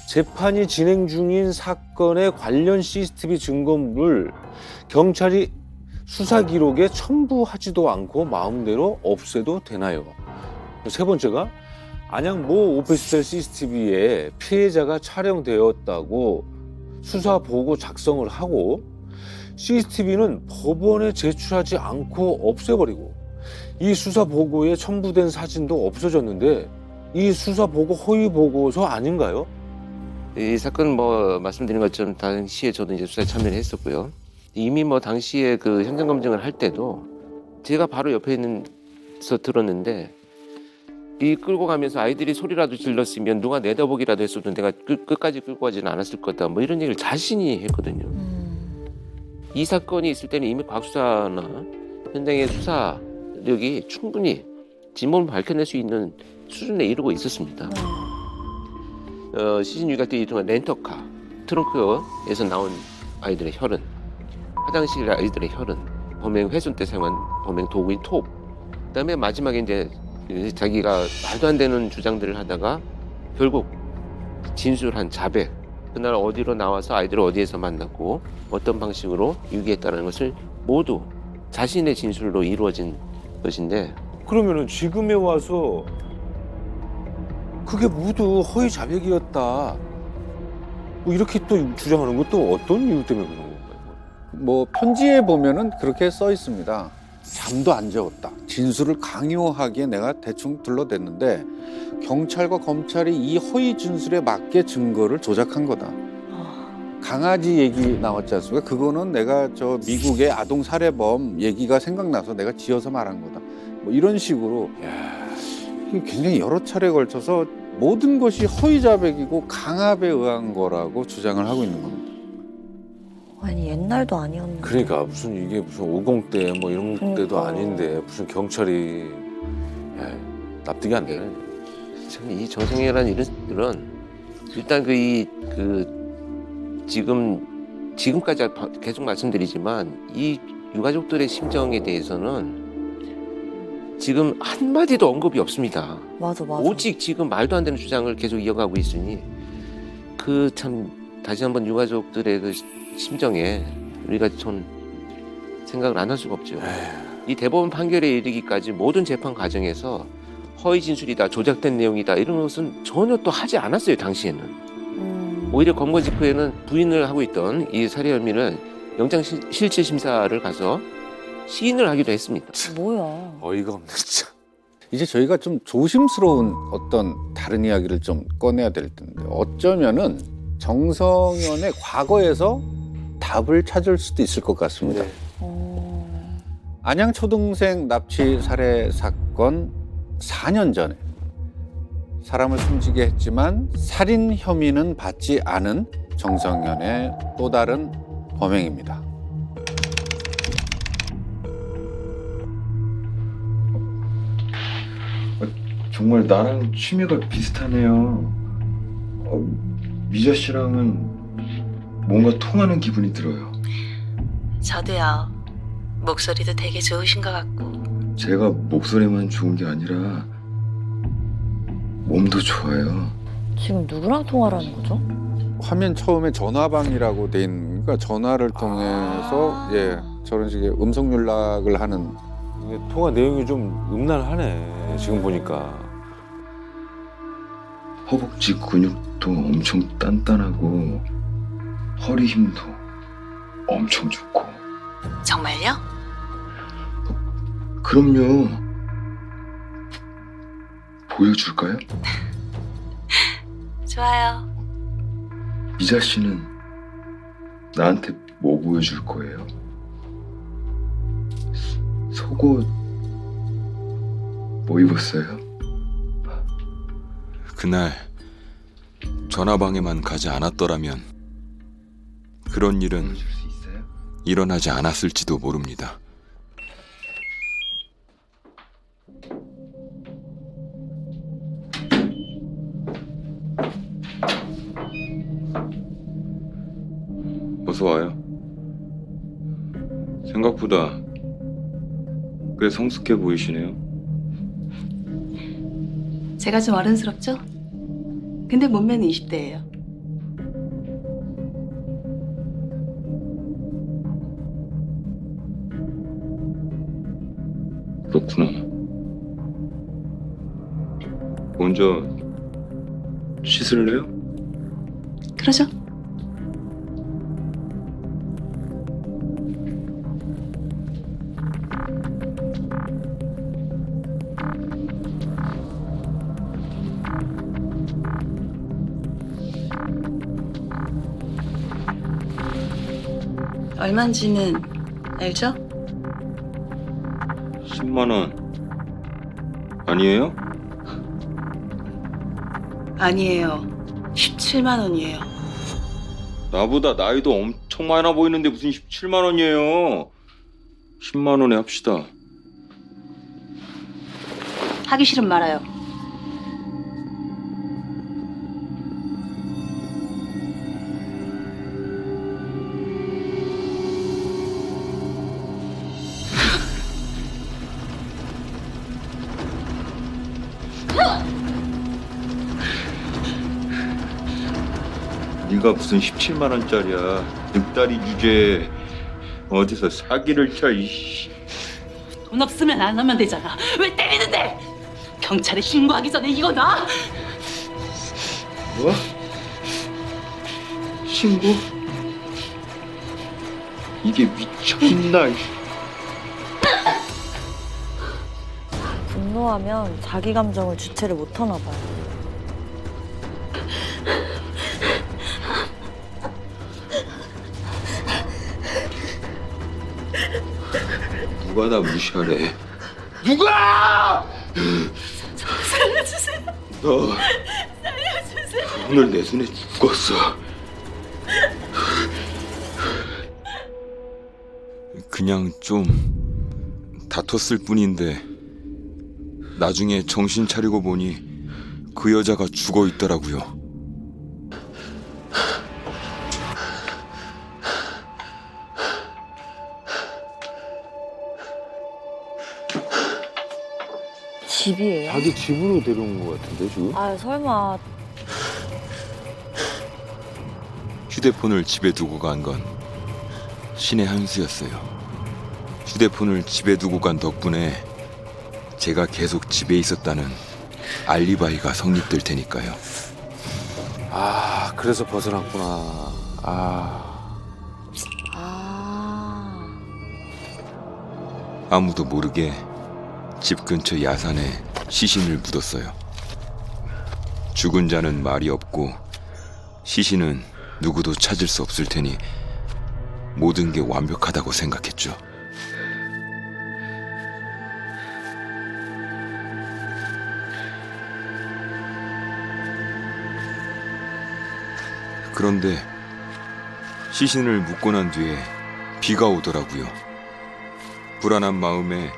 재판이 진행 중인 사건의 관련 CCTV 증거물을 경찰이 수사 기록에 첨부하지도 않고 마음대로 없애도 되나요? 세 번째가 안양 모 오피스텔 CCTV에 피해자가 촬영되었다고 수사 보고 작성을 하고 CCTV는 법원에 제출하지 않고 없애버리고 이 수사 보고에 첨부된 사진도 없어졌는데 이 수사 보고 허위 보고서 아닌가요? 이 사건은 말씀드린 것처럼 당시에 저도 이제 수사에 참여를 했었고요. 이미 당시에 그 현장 검증을 할 때도 제가 바로 옆에 있는서 들었는데 이 끌고 가면서 아이들이 소리라도 질렀으면 누가 내다보기라도 했어도 내가 끝까지 끌고 가지는 않았을 거다. 이런 얘기를 자신이 했거든요. 이 사건이 있을 때는 이미 과수사나 현장의 수사력이 충분히 진범을 밝혀낼 수 있는 수준에 이르고 있었습니다. 시신 유기할 때 이동한 렌터카, 트렁크에서 나온 아이들의 혈흔, 화장실 아이들의 혈흔, 범행 훼손 때 사용한 범행 도구인 톱, 그다음에 마지막에 이제 자기가 말도 안 되는 주장들을 하다가 결국 진술한 자백, 그날 어디로 나와서 아이들을 어디에서 만났고 어떤 방식으로 유기했다는 것을 모두 자신의 진술로 이루어진 것인데 그러면은 지금에 와서 그게 모두 허위 자백이었다. 이렇게 또 주장하는 것도 어떤 이유 때문에 그런 건가요? 편지에 보면은 그렇게 써 있습니다. 잠도 안 재웠다. 진술을 강요하기에 내가 대충 둘러댔는데 경찰과 검찰이 이 허위 진술에 맞게 증거를 조작한 거다. 강아지 얘기 나왔지 않습니까? 그거는 내가 미국의 아동 살해범 얘기가 생각나서 내가 지어서 말한 거다. 이런 식으로 굉장히 여러 차례에 걸쳐서 모든 것이 허위 자백이고 강압에 의한 거라고 주장을 하고 있는 겁니다. 아니 옛날도 아니었는데. 그러니까 무슨 이게 무슨 50대 뭐 이런 때도 그러니까. 아닌데 무슨 경찰이 야, 납득이 안 되네. 참 이 정성이라는 일은 일단 지금까지 계속 말씀드리지만 이 유가족들의 심정에 대해서는 지금 한마디도 언급이 없습니다. 맞아. 오직 지금 말도 안 되는 주장을 계속 이어가고 있으니 그 참 다시 한번 유가족들의 그 심정에 우리가 전 생각을 안 할 수가 없죠. 이 대법원 판결에 이르기까지 모든 재판 과정에서 허위 진술이다, 조작된 내용이다 이런 것은 전혀 또 하지 않았어요. 당시에는. 오히려 검거 직후에는 부인을 하고 있던 이 살해 혐의는 영장 실질 심사를 가서 시인을 하기도 했습니다. 뭐야? 어이가 없네 진짜. 이제 저희가 좀 조심스러운 어떤 다른 이야기를 좀 꺼내야 될 텐데 어쩌면은 정성현의 과거에서 답을 찾을 수도 있을 것 같습니다. 안양 초등생 납치 살해 사건 4년 전에 사람을 숨지게 했지만 살인 혐의는 받지 않은 정성현의 또 다른 범행입니다. 정말 나랑 취미가 비슷하네요. 미자 씨랑은 뭔가 통하는 기분이 들어요. 저도요. 목소리도 되게 좋으신 것 같고. 제가 목소리만 좋은 게 아니라 몸도 좋아요. 지금 누구랑 통화를 하는 거죠? 화면 처음에 전화방이라고 돼 있는 그러니까 전화를 통해서 저런 식의 음성 연락을 하는 이게 통화 내용이 좀 음란하네 지금 보니까. 허벅지 근육도 엄청 단단하고 허리 힘도 엄청 좋고. 정말요? 그럼요. 보여줄까요? 좋아요. 미자 씨는 나한테 뭐 보여줄 거예요? 속옷 뭐 입었어요? 그날 전화방에만 가지 않았더라면 그런 일은 일어나지 않았을지도 모릅니다. 어서 와요. 생각보다 꽤 성숙해 보이시네요. 제가 좀 어른스럽죠? 근데 몸매는 20대예요. 그렇구나. 먼저 씻을래요? 그러죠. 얼마인지는 알죠? 10만 원 아니에요? 아니에요. 17만 원이에요. 나보다 나이도 엄청 많아 보이는데 무슨 17만 원이에요? 10만 원에 합시다. 하기 싫으면 말아요. 네가 무슨 17만 원짜리야. 늑다리 주제에 어디서 사기를 쳐. 이씨. 돈 없으면 안 하면 되잖아. 왜 때리는데? 경찰에 신고하기 전에 이거 놔. 뭐? 신고? 이게 미쳤나? 분노하면 자기 감정을 주체를 못하나 봐요. 누가 나 무시하래? 누가! 살려주세요. 너 오늘 내 손에 죽었어. 그냥 좀 다퉜을 뿐인데 나중에 정신 차리고 보니 그 여자가 죽어 있더라고요. 집이에요? 자기 집으로 데려온 것 같은데 지금? 아 설마. 휴대폰을 집에 두고 간 건 신의 한 수였어요. 휴대폰을 집에 두고 간 덕분에 제가 계속 집에 있었다는 알리바이가 성립될 테니까요. 아 그래서 벗어났구나. 아무도 모르게 집 근처 야산에 시신을 묻었어요. 죽은 자는 말이 없고 시신은 누구도 찾을 수 없을 테니 모든 게 완벽하다고 생각했죠. 그런데 시신을 묻고 난 뒤에 비가 오더라고요. 불안한 마음에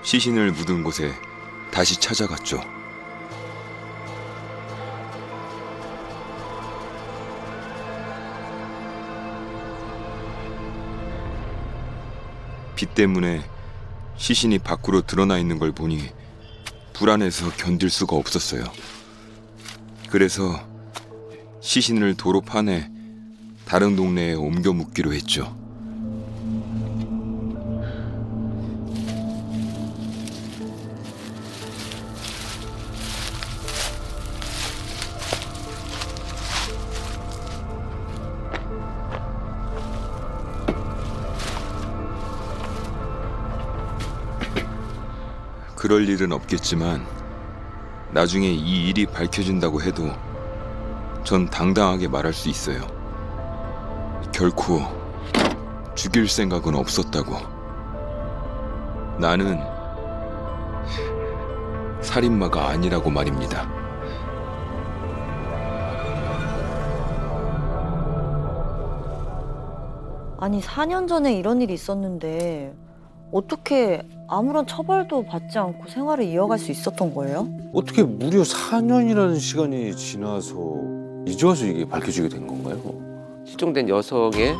시신을 묻은 곳에 다시 찾아갔죠. 비 때문에 시신이 밖으로 드러나 있는 걸 보니 불안해서 견딜 수가 없었어요. 그래서 시신을 도로 파내 다른 동네에 옮겨 묻기로 했죠. 그럴 일은 없겠지만 나중에 이 일이 밝혀진다고 해도 전 당당하게 말할 수 있어요. 결코 죽일 생각은 없었다고. 나는 살인마가 아니라고 말입니다. 아니 4년 전에 이런 일이 있었는데 어떻게 아무런 처벌도 받지 않고 생활을 이어갈 수 있었던 거예요? 어떻게 무려 4년이라는 시간이 지나서 이제 와서 이게 밝혀지게 된 건가요? 실종된 여성의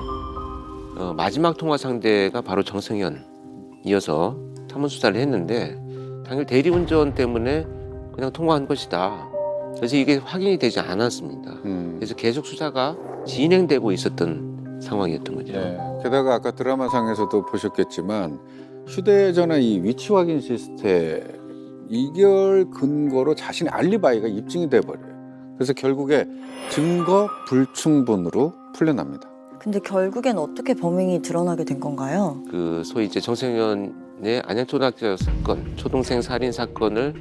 마지막 통화 상대가 바로 정승현이어서 탐문 수사를 했는데 당일 대리운전 때문에 그냥 통화한 것이다. 그래서 이게 확인이 되지 않았습니다. 그래서 계속 수사가 진행되고 있었던 상황이었던 거죠. 네. 게다가 아까 드라마상에서도 보셨겠지만 휴대전화 이 위치 확인 시스템 이걸 근거로 자신의 알리바이가 입증이 돼버려요. 그래서 결국에 증거 불충분으로 풀려납니다. 근데 결국엔 어떻게 범행이 드러나게 된 건가요? 그 소위 이제 정승현의 안양초등학교 사건, 초동생 살인 사건을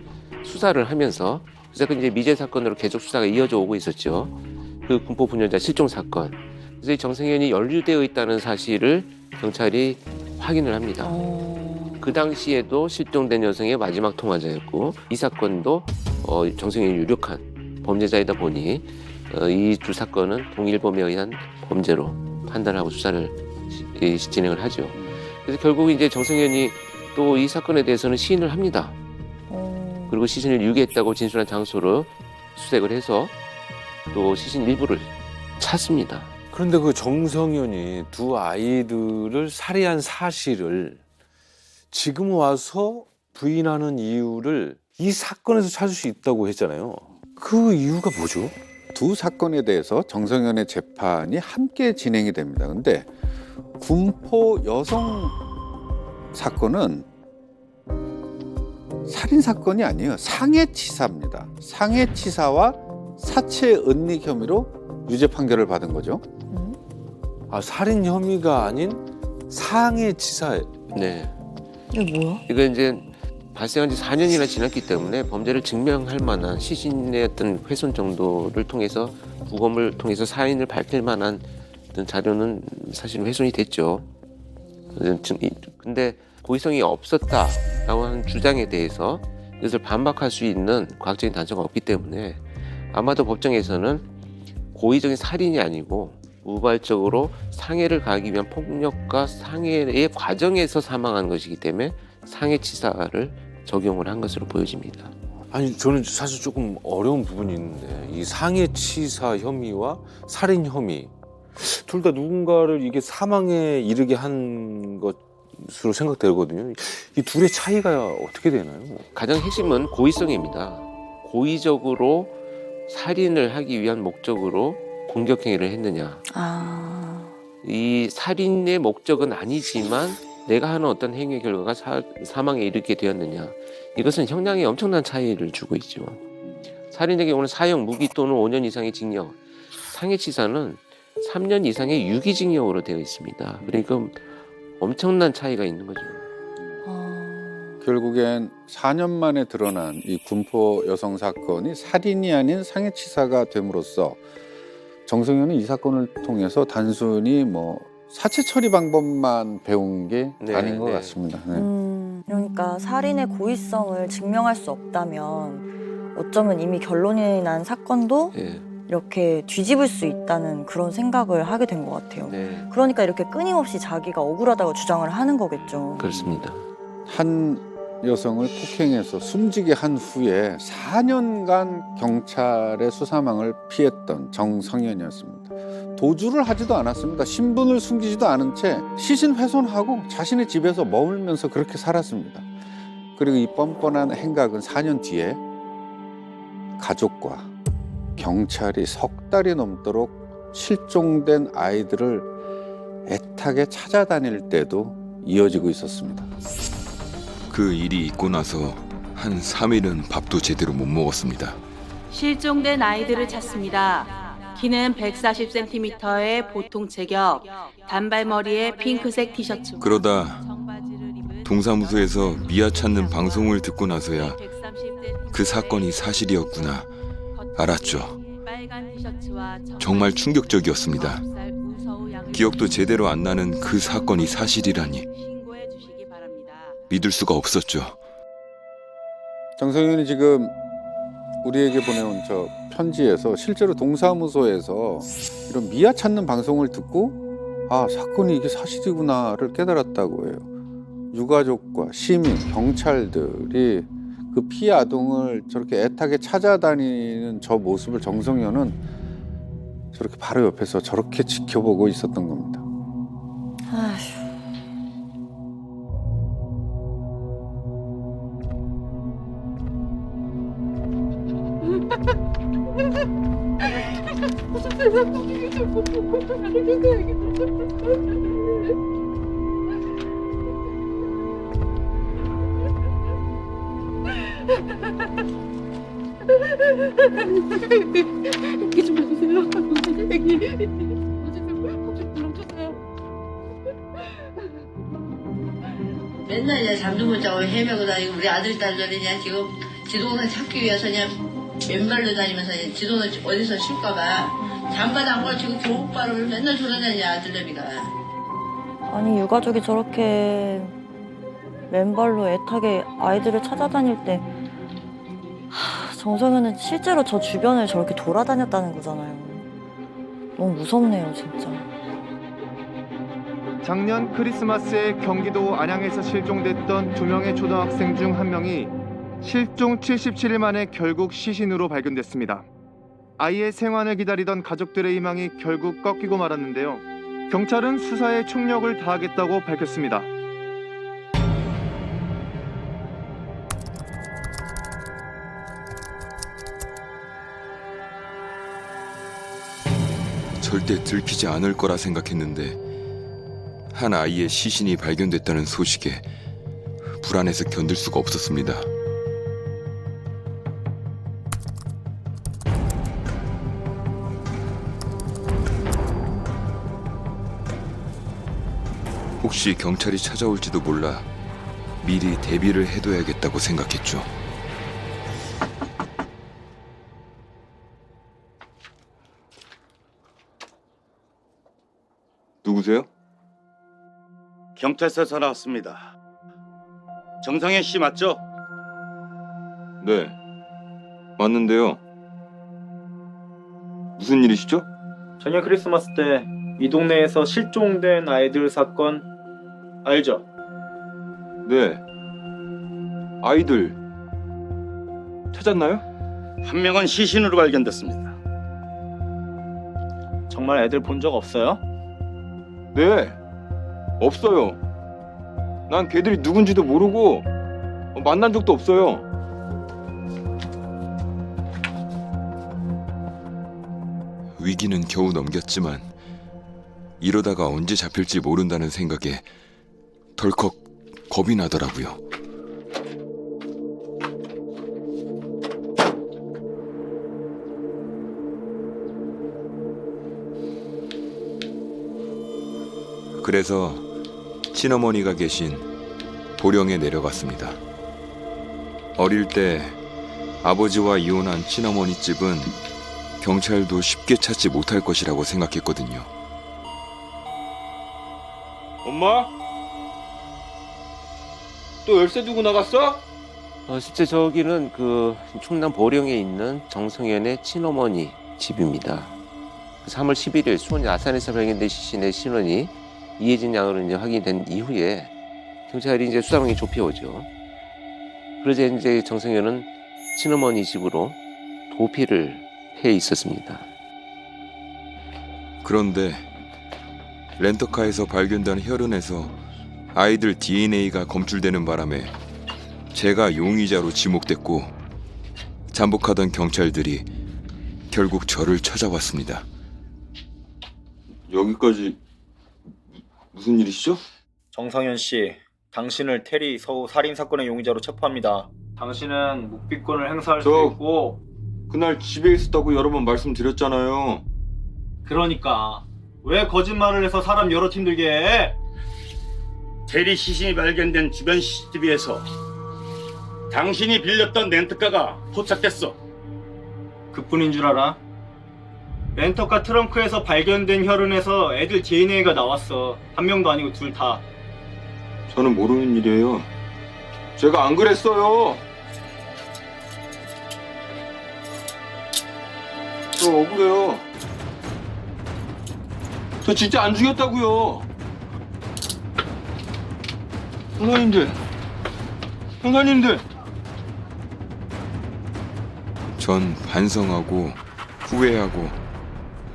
수사를 하면서 그래서 이제 미제 사건으로 계속 수사가 이어져 오고 있었죠. 그 군포 부녀자 실종 사건. 그래서 이 정승현이 연루되어 있다는 사실을 경찰이 확인을 합니다. 그 당시에도 실종된 여성의 마지막 통화자였고 이 사건도 정승현이 유력한 범죄자이다 보니 이 두 사건은 동일범에 의한 범죄로 판단하고 수사를 진행을 하죠. 그래서 결국 이제 정승현이 또 이 사건에 대해서는 시인을 합니다. 그리고 시신을 유기했다고 진술한 장소로 수색을 해서 또 시신 일부를 찾습니다. 그런데 그 정성현이 두 아이들을 살해한 사실을 지금 와서 부인하는 이유를 이 사건에서 찾을 수 있다고 했잖아요. 그 이유가 뭐죠? 두 사건에 대해서 정성현의 재판이 함께 진행이 됩니다. 근데 군포 여성 사건은 살인 사건이 아니에요. 상해치사입니다. 상해치사와 사체 은닉 혐의로 유죄 판결을 받은 거죠. 아, 살인 혐의가 아닌 상해치사. 네. 이게 뭐야? 이거 이제 발생한 지 4년이나 지났기 때문에 범죄를 증명할 만한 시신의 어떤 훼손 정도를 통해서 부검을 통해서 사인을 밝힐 만한 어떤 자료는 사실 훼손이 됐죠. 근데 고의성이 없었다라고 하는 주장에 대해서 이것을 반박할 수 있는 과학적인 단서가 없기 때문에 아마도 법정에서는 고의적인 살인이 아니고 우발적으로 상해를 가하기 위한 폭력과 상해의 과정에서 사망한 것이기 때문에 상해치사를 적용을 한 것으로 보여집니다. 아니 저는 사실 조금 어려운 부분이 있는데 이 상해치사 혐의와 살인 혐의 둘 다 누군가를 이게 사망에 이르게 한 것으로 생각되거든요. 이 둘의 차이가 어떻게 되나요? 가장 핵심은 고의성입니다. 고의적으로 살인을 하기 위한 목적으로 공격행위를 했느냐. 이 살인의 목적은 아니지만 내가 하는 어떤 행위의 결과가 사망에 이르게 되었느냐. 이것은 형량에 엄청난 차이를 주고 있죠. 살인의 경우는 사형, 무기 또는 5년 이상의 징역, 상해치사는 3년 이상의 유기징역으로 되어 있습니다. 그러니까 엄청난 차이가 있는 거죠. 결국엔 4년 만에 드러난 이 군포 여성 사건이 살인이 아닌 상해치사가 됨으로써 정성현은 이 사건을 통해서 단순히 뭐 사체 처리 방법만 배운 게 아닌 것 같습니다. 그러니까 살인의 고의성을 증명할 수 없다면 어쩌면 이미 결론이 난 사건도 이렇게 뒤집을 수 있다는 그런 생각을 하게 된 것 같아요. 그러니까 이렇게 끊임없이 자기가 억울하다고 주장을 하는 거겠죠. 그렇습니다. 한 여성을 폭행해서 숨지게 한 후에 4년간 경찰의 수사망을 피했던 정성현이었습니다. 도주를 하지도 않았습니다. 신분을 숨기지도 않은 채 시신 훼손하고 자신의 집에서 머물면서 그렇게 살았습니다. 그리고 이 뻔뻔한 행각은 4년 뒤에 가족과 경찰이 석 달이 넘도록 실종된 아이들을 애타게 찾아다닐 때도 이어지고 있었습니다. 그 일이 있고 나서 한 3일은 밥도 제대로 못 먹었습니다. 실종된 아이들을 찾습니다. 키는 140cm의 보통 체격, 단발머리에 핑크색 티셔츠. 그러다 동사무소에서 미아 찾는 방송을 듣고 나서야 그 사건이 사실이었구나 알았죠. 정말 충격적이었습니다. 기억도 제대로 안 나는 그 사건이 사실이라니 믿을 수가 없었죠. 정성현이 지금 우리에게 보내온 저 편지에서 실제로 동사무소에서 이런 미아 찾는 방송을 듣고 아 사건이 이게 사실이구나를 깨달았다고 해요. 유가족과 시민, 경찰들이 그 피해 아동을 저렇게 애타게 찾아다니는 저 모습을 정성현은 저렇게 바로 옆에서 저렇게 지켜보고 있었던 겁니다. 아휴. 이렇게 좀 해주세요. 맨날 이제 잠도 못 자고 헤매고 다니고 우리 아들 딸들이 그냥 지금 지도를 찾기 위해서 그냥 맨발로 다니면서 지도는 어디서 쉴까봐 잠바도 안 걸치고 교복바람을 맨날 돌아다니냐 아들내미가. 아니 유가족이 저렇게 맨발로 애타게 아이들을 찾아다닐 때 정성현은 실제로 저 주변을 저렇게 돌아다녔다는 거잖아요. 너무 무섭네요 진짜. 작년 크리스마스에 경기도 안양에서 실종됐던 2명의 초등학생 중 1명이 실종 77일 만에 결국 시신으로 발견됐습니다. 아이의 생환을 기다리던 가족들의 희망이 결국 꺾이고 말았는데요. 경찰은 수사에 총력을 다하겠다고 밝혔습니다. 절대 들키지 않을 거라 생각했는데 한 아이의 시신이 발견됐다는 소식에 불안해서 견딜 수가 없었습니다. 혹시 경찰이 찾아올지도 몰라 미리 대비를 해둬야겠다고 생각했죠. 누구세요? 경찰서에서 나왔습니다. 정상현 씨 맞죠? 네, 맞는데요. 무슨 일이시죠? 작년 크리스마스 때 이 동네에서 실종된 아이들 사건 알죠? 네. 아이들 찾았나요? 한 명은 시신으로 발견됐습니다. 정말 애들 본 적 없어요? 네. 없어요. 난 걔들이 누군지도 모르고 만난 적도 없어요. 위기는 겨우 넘겼지만 이러다가 언제 잡힐지 모른다는 생각에 덜컥 겁이 나더라고요. 그래서 친어머니가 계신 보령에 내려갔습니다. 어릴 때 아버지와 이혼한 친어머니 집은 경찰도 쉽게 찾지 못할 것이라고 생각했거든요. 엄마? 또 열쇠 두고 나갔어? 실제 저기는 그 충남 보령에 있는 정성현의 친어머니 집입니다. 3월 11일 수원 아산에서 발견된 시신의 신원이 이혜진 양으로 이제 확인된 이후에 경찰이 이제 수사망이 좁혀오죠. 그러자 이제 정성현은 친어머니 집으로 도피를 해 있었습니다. 그런데 렌터카에서 발견된 혈흔에서 아이들 DNA가 검출되는 바람에 제가 용의자로 지목됐고 잠복하던 경찰들이 결국 저를 찾아왔습니다. 여기까지 무슨 일이시죠? 정성현 씨, 당신을 테리 서우 살인 사건의 용의자로 체포합니다. 당신은 묵비권을 행사할 수 있고 그날 집에 있었다고 여러 번 말씀드렸잖아요. 그러니까 왜 거짓말을 해서 사람 여러 팀 들게 해? 테리 시신이 발견된 주변 CCTV에서 당신이 빌렸던 렌트카가 포착됐어. 그뿐인 줄 알아? 렌터카 트렁크에서 발견된 혈흔에서 애들 DNA가 나왔어. 한 명도 아니고 둘 다. 저는 모르는 일이에요. 제가 안 그랬어요. 저 억울해요. 저 진짜 안 죽였다고요. 형사님들. 전 반성하고 후회하고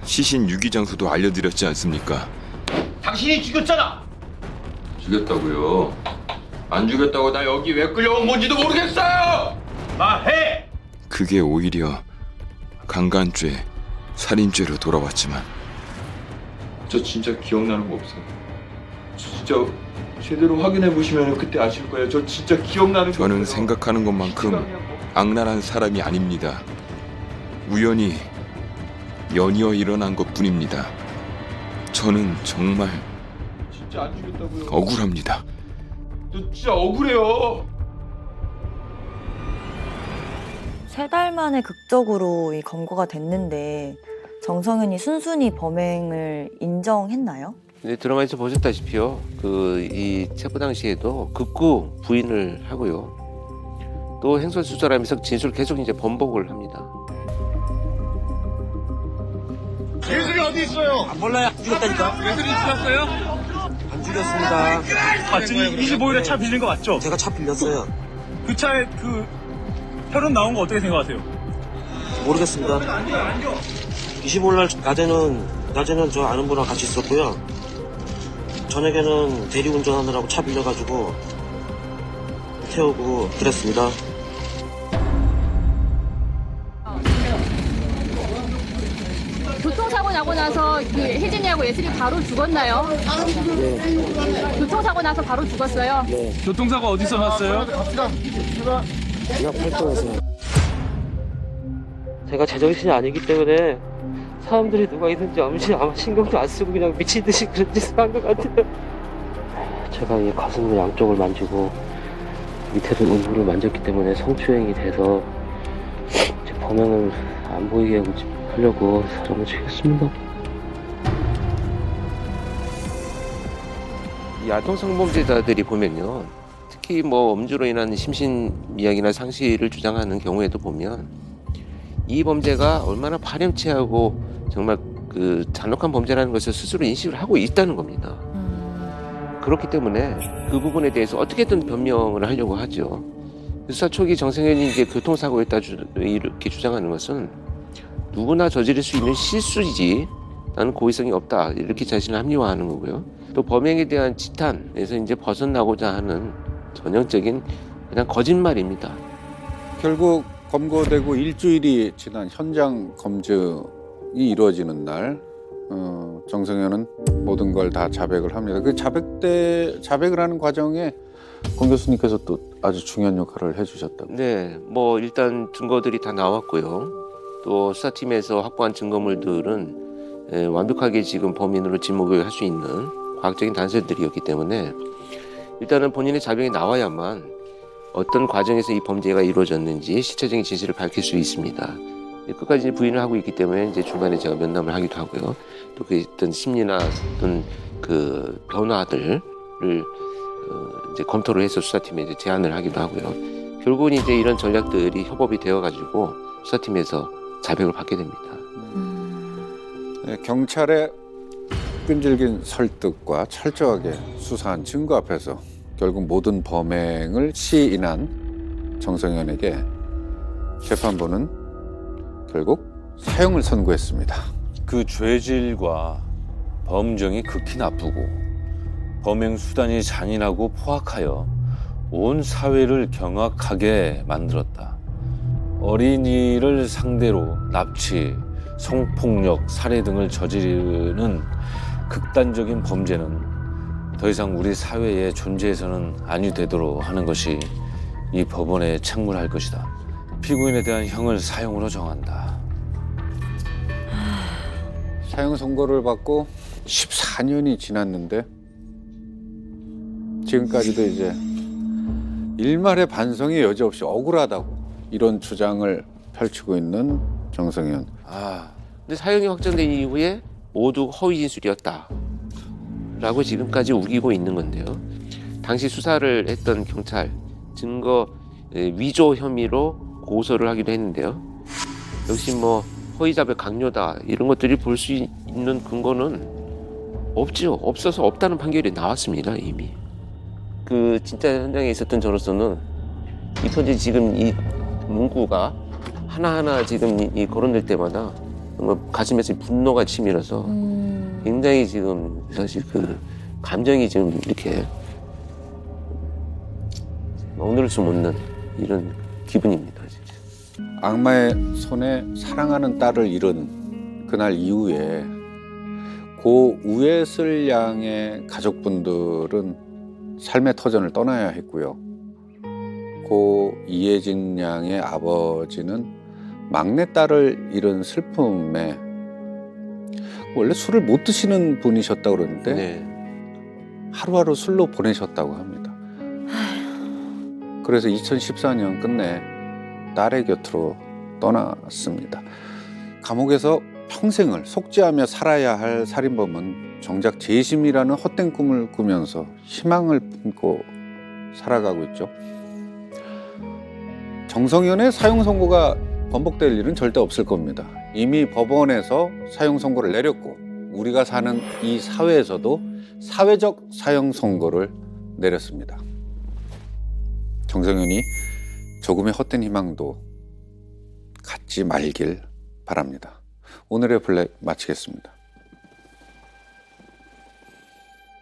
시신 유기 장소도 알려드렸지 않습니까? 당신이 죽였잖아. 죽였다고요. 안 죽였다고 나 여기 왜 끌려온 건지도 모르겠어요. 말해. 그게 오히려 강간죄, 살인죄로 돌아왔지만 저 진짜 기억나는 거 없어요. 진짜 제대로 확인해 보시면 그때 아실 거예요. 저 진짜 기억나는 거 저는 없어요. 생각하는 것만큼 악랄한 사람이 아닙니다. 우연히 연이어 일어난 것뿐입니다. 저는 정말 진짜 안 죽였다고요. 억울합니다. 저 진짜 억울해요. 3달 만에 극적으로 이 검거가 됐는데 정성현이 순순히 범행을 인정했나요? 네, 드라마에서 보셨다시피요. 이 체포 당시에도 극구 부인을 하고요. 또 횡설수설하면서 진술을 계속 이제 번복을 합니다. 예술이 어디 있어요? 몰라요. 죽였다니까. 예술이 죽였어요? 안 죽였습니다. 지금 25일에 차 빌린 거 맞죠? 제가 차 빌렸어요. 그 차에 그 혈흔 나온 거 어떻게 생각하세요? 모르겠습니다. 25일 낮에는 저 아는 분랑 같이 있었고요. 저녁에는 대리운전하느라고 차 빌려가지고 태우고 그랬습니다. 교통사고 나고 나서 그 혜진이하고 예슬이 바로 죽었나요? 네. 교통사고 나서 바로 죽었어요? 네. 교통사고 어디서 났어요? 제가 팔도에서. 제가 제정신이 아니기 때문에 사람들이 누가 있는지 아마 신경도 안 쓰고 그냥 미친 듯이 그런 짓을 한 것 같아요. 제가 이 가슴 양쪽을 만지고 밑에도 음부를 만졌기 때문에 성추행이 돼서 제 범행을 안 보이게 하려고 사람을 죽였습니다. 이 아동 성범죄자들이 보면요, 특히 뭐 음주로 인한 심신미약이나 상실을 주장하는 경우에도 보면 이 범죄가 얼마나 파렴치하고 정말 그 잔혹한 범죄라는 것을 스스로 인식을 하고 있다는 겁니다. 그렇기 때문에 그 부분에 대해서 어떻게든 변명을 하려고 하죠. 수사 초기 정성현이 이제 교통사고였다 이렇게 주장하는 것은 누구나 저지를 수 있는 실수이지 나는 고의성이 없다 이렇게 자신을 합리화하는 거고요. 또 범행에 대한 지탄에서 이제 벗어나고자 하는 전형적인 그냥 거짓말입니다. 결국 검거되고 일주일이 지난 현장 검증이 이루어지는 날 정성현은 모든 걸 다 자백을 합니다. 그 자백을 하는 과정에 권 교수님께서 또 아주 중요한 역할을 해주셨다고. 네, 뭐 일단 증거들이 다 나왔고요. 또 수사팀에서 확보한 증거물들은 완벽하게 지금 범인으로 지목을 할 수 있는 과학적인 단서들이었기 때문에 일단은 본인의 자백이 나와야만 어떤 과정에서 이 범죄가 이루어졌는지 실체적인 진실을 밝힐 수 있습니다. 끝까지 부인을 하고 있기 때문에 이제 중간에 제가 면담을 하기도 하고요. 또 그 어떤 심리나 어떤 그 변화들을 이제 검토를 해서 수사팀에 이제 제안을 하기도 하고요. 결국은 이제 이런 전략들이 협업이 되어가지고 수사팀에서 자백을 받게 됩니다. 네, 경찰의 끈질긴 설득과 철저하게 수사한 증거 앞에서 결국 모든 범행을 시인한 정성현에게 재판부는 결국 사형을 선고했습니다. 그 죄질과 범정이 극히 나쁘고 범행 수단이 잔인하고 포악하여 온 사회를 경악하게 만들었다. 어린이를 상대로 납치, 성폭력, 살해 등을 저지르는 극단적인 범죄는 더 이상 우리 사회에 존재해서는 아니 되도록 하는 것이 이 법원에 책무할 것이다. 피고인에 대한 형을 사형으로 정한다. 사형 선고를 받고 14년이 지났는데 지금까지도 이제 일말의 반성의 여지 없이 억울하다고 이런 주장을 펼치고 있는 정성현. 근데 사형이 확정된 이후에 모두 허위 진술이었다 라고 지금까지 우기고 있는 건데요. 당시 수사를 했던 경찰 증거 위조 혐의로 고소를 하기도 했는데요. 역시 뭐 허위 자백 강요다 이런 것들이 볼 수 있는 근거는 없죠. 없어서 없다는 판결이 나왔습니다. 이미. 그 진짜 현장에 있었던 저로서는 이 편지 지금 이 문구가 하나하나 지금 이 거론될 때마다 가슴에서 분노가 치밀어서 굉장히 지금 사실 그 감정이 지금 이렇게 오늘 수 없는 이런 기분입니다. 진짜. 악마의 손에 사랑하는 딸을 잃은 그날 이후에 고 우예슬 양의 가족분들은 삶의 터전을 떠나야 했고요. 고 이혜진 양의 아버지는 막내딸을 잃은 슬픔에 원래 술을 못 드시는 분이셨다고 그러는데 네. 하루하루 술로 보내셨다고 합니다. 그래서 2014년 끝내 딸의 곁으로 떠났습니다. 감옥에서 평생을 속죄하며 살아야 할 살인범은 정작 재심이라는 헛된 꿈을 꾸면서 희망을 품고 살아가고 있죠. 정성현의 사형 선고가 번복될 일은 절대 없을 겁니다. 이미 법원에서 사형 선고를 내렸고 우리가 사는 이 사회에서도 사회적 사형 선고를 내렸습니다. 정성현이 조금의 헛된 희망도 갖지 말길 바랍니다. 오늘의 블랙 마치겠습니다.